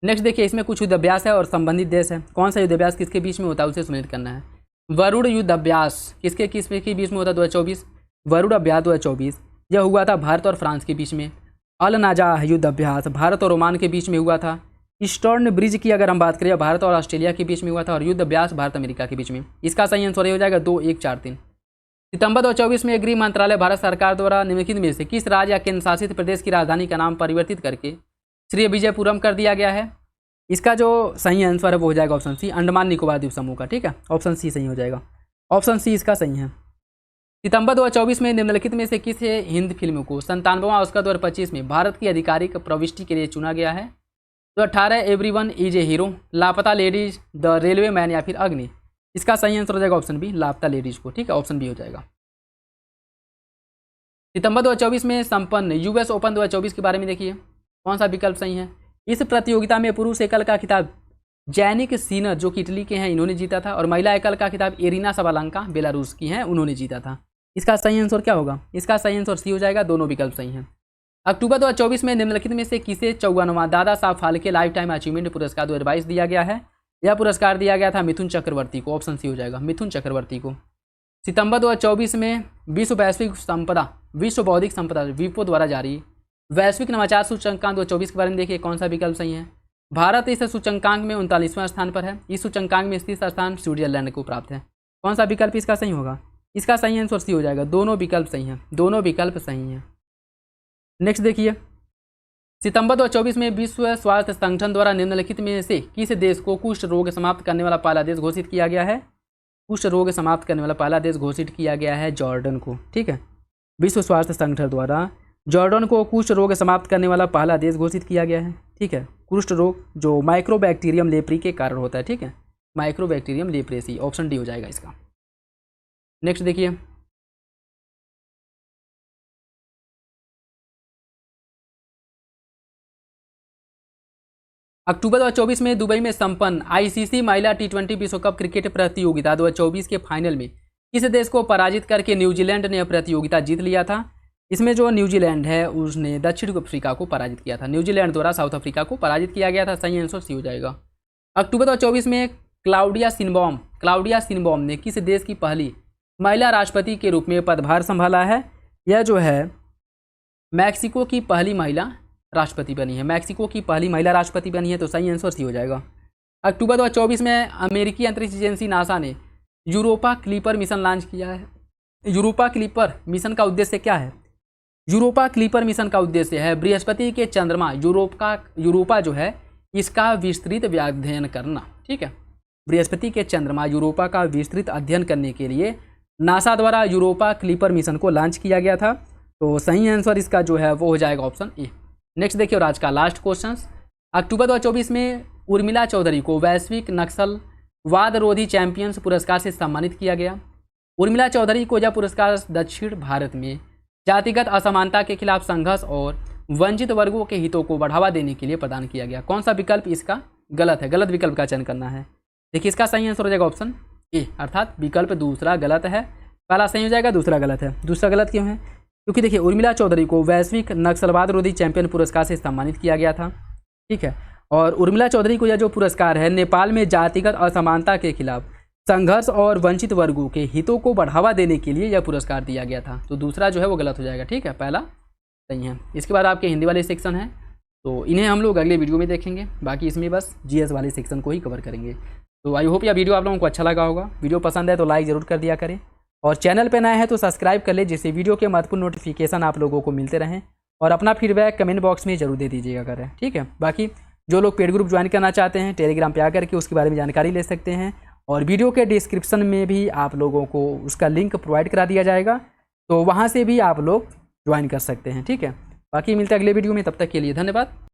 S1: नेक्स्ट देखिए, इसमें कुछ युद्धाभ्यास है और संबंधित देश है। कौन सा युद्धाभ्यास किसके बीच में होता है उसे सुनिश्चित करना है। वरुण युद्धाभ्यास किसके बीच में होता है? 2024 वरुण अभ्यास 2024 यह हुआ था भारत और फ्रांस के बीच में। अल नाजाह युद्ध अभ्यास भारत और ओमान के बीच में हुआ था। ईस्टर्न ब्रिज की अगर हम बात करें भारत और ऑस्ट्रेलिया के बीच में हुआ था और युद्ध अभ्यास भारत अमेरिका के बीच में। इसका सही आंसर हो जाएगा 2, 1, 4, 3। सितंबर 2024 में गृह मंत्रालय भारत सरकार द्वारा निम्नलिखित में से किस राज्य या केंद्र शासित प्रदेश की राजधानी का नाम परिवर्तित करके श्री विजयपुरम कर दिया गया है? इसका जो सही आंसर है वो हो जाएगा ऑप्शन सी, अंडमान निकोबार द्वीप समूह का, ठीक है, ऑप्शन सी सही हो जाएगा। ऑप्शन सी इसका सही है। सितंबर 2024 में निम्नलिखित में से किस हिंदी फिल्म को 97वां ऑस्कर 2025 में भारत की आधिकारिक प्रविष्टि के लिए चुना गया है? 2018 एवरीवन इज ए हीरो, लापता लेडीज, द रेलवे मैन या फिर अग्नि? इसका सही आंसर हो जाएगा ऑप्शन बी, लापता लेडीज को, ठीक है, ऑप्शन बी हो जाएगा। सितंबर 2024 में संपन्न US ओपन 2024 के बारे में देखिए, कौन सा विकल्प सही है? इस प्रतियोगिता में पुरुष एकल का खिताब जैनिक सिनर जो कि इटली के हैं इन्होंने जीता था और महिला एकल का खिताब एरिना सबालंका बेलारूस की हैं उन्होंने जीता था। इसका सही आंसर क्या होगा? इसका सही आंसर सी हो जाएगा, दोनों विकल्प सही हैं। अक्टूबर 2024 में निम्नलिखित में से किसे 54वां Dada Saheb Phalke life time achievement पुरस्कार 2022 दिया गया है? यह पुरस्कार दिया गया था मिथुन चक्रवर्ती को, ऑप्शन सी हो जाएगा, मिथुन चक्रवर्ती को। सितंबर 2024 में विश्व बौद्धिक संपदा विपो द्वारा जारी वैश्विक नवाचार सूचकांक 2024 के बारे में देखिए, कौन सा विकल्प सही है? भारत इस सूचकांक में 39वां स्थान पर है। इस सूचकांक में 30वां स्थान स्विट्जरलैंड को प्राप्त है। कौन सा विकल्प इसका सही होगा? इसका सही आंसर सी हो जाएगा, दोनों विकल्प सही हैं, दोनों विकल्प सही हैं। नेक्स्ट देखिए, सितंबर 2024 में विश्व स्वास्थ्य संगठन द्वारा निम्नलिखित में से किस देश को कुष्ठ रोग समाप्त करने वाला पहला देश घोषित किया गया है? कुष्ठ रोग समाप्त करने वाला पहला देश घोषित किया गया है जॉर्डन को, ठीक है। विश्व स्वास्थ्य संगठन द्वारा जॉर्डन को कुष्ठ रोग समाप्त करने वाला पहला देश घोषित किया गया है, ठीक है। कुष्ठ रोग जो माइक्रोबैक्टीरियम लेप्री के कारण होता है, ठीक है, माइक्रोबैक्टीरियम लेप्रेसी, ऑप्शन डी हो जाएगा इसका। नेक्स्ट देखिए, अक्टूबर 2024 में दुबई में संपन्न आईसीसी महिला टी20 विश्व कप क्रिकेट प्रतियोगिता 2024 के फाइनल में किस देश को पराजित करके न्यूजीलैंड ने प्रतियोगिता जीत लिया था? इसमें जो न्यूजीलैंड है उसने दक्षिण अफ्रीका को पराजित किया था। न्यूजीलैंड द्वारा साउथ अफ्रीका को पराजित किया गया था। सही आंसर सी हो जाएगा। अक्टूबर 2024 में क्लाउडिया सिनबॉम ने किस देश की पहली महिला राष्ट्रपति के रूप में पदभार संभाला है? यह जो है मैक्सिको की पहली महिला राष्ट्रपति बनी है। मैक्सिको की पहली महिला राष्ट्रपति बनी है, तो सही आंसर सी हो जाएगा। अक्टूबर 2024 में अमेरिकी अंतरिक्ष एजेंसी नासा ने यूरोपा क्लीपर मिशन लॉन्च किया है। यूरोपा क्लीपर मिशन का उद्देश्य क्या है? यूरोपा क्लीपर मिशन का उद्देश्य है बृहस्पति के चंद्रमा यूरोपा जो है इसका विस्तृत अध्ययन करना। ठीक है, बृहस्पति के चंद्रमा यूरोपा का विस्तृत अध्ययन करने के लिए नासा द्वारा यूरोपा क्लीपर मिशन को लॉन्च किया गया था। तो सही आंसर इसका जो है वो हो जाएगा ऑप्शन ए। नेक्स्ट देखिए, और आज का लास्ट क्वेश्चन, अक्टूबर 2024 में उर्मिला चौधरी को वैश्विक नक्सलवादरोधी चैंपियंस पुरस्कार से सम्मानित किया गया। उर्मिला चौधरी को यह पुरस्कार दक्षिण भारत में जातिगत असमानता के खिलाफ संघर्ष और वंचित वर्गों के हितों को बढ़ावा देने के लिए प्रदान किया गया। कौन सा विकल्प इसका गलत है? गलत विकल्प का चयन करना है। देखिए, इसका सही आंसर हो जाएगा ऑप्शन ए, अर्थात विकल्प दूसरा गलत है। पहला सही हो जाएगा, दूसरा गलत है। दूसरा गलत क्यों है? क्योंकि देखिए, उर्मिला चौधरी को वैश्विक नक्सलवादरोधी चैंपियन पुरस्कार से सम्मानित किया गया था। ठीक है, और उर्मिला चौधरी को यह जो पुरस्कार है नेपाल में जातिगत असमानता के खिलाफ संघर्ष और वंचित वर्गों के हितों को बढ़ावा देने के लिए यह पुरस्कार दिया गया था। तो दूसरा जो है वो गलत हो जाएगा। ठीक है, पहला सही है। इसके बाद आपके हिंदी वाले सेक्शन है, तो इन्हें हम लोग अगले वीडियो में देखेंगे। बाकी इसमें बस जीएस वाले सेक्शन को ही कवर करेंगे। तो आई होप यह वीडियो आप लोगों को अच्छा लगा होगा। वीडियो पसंद है तो लाइक ज़रूर कर दिया करें, और चैनल पर नए हैं तो सब्सक्राइब कर ले, जिससे वीडियो के महत्वपूर्ण नोटिफिकेशन आप लोगों को मिलते रहें। और अपना फीडबैक कमेंट बॉक्स में जरूर दे दीजिएगा करें। ठीक है, बाकी जो लोग पेड ग्रुप ज्वाइन करना चाहते हैं टेलीग्राम पे आकर के उसके बारे में जानकारी ले सकते हैं, और वीडियो के डिस्क्रिप्शन में भी आप लोगों को उसका लिंक प्रोवाइड करा दिया जाएगा, तो वहाँ से भी आप लोग ज्वाइन कर सकते हैं। ठीक है, बाकी मिलते हैं अगले वीडियो में, तब तक के लिए धन्यवाद।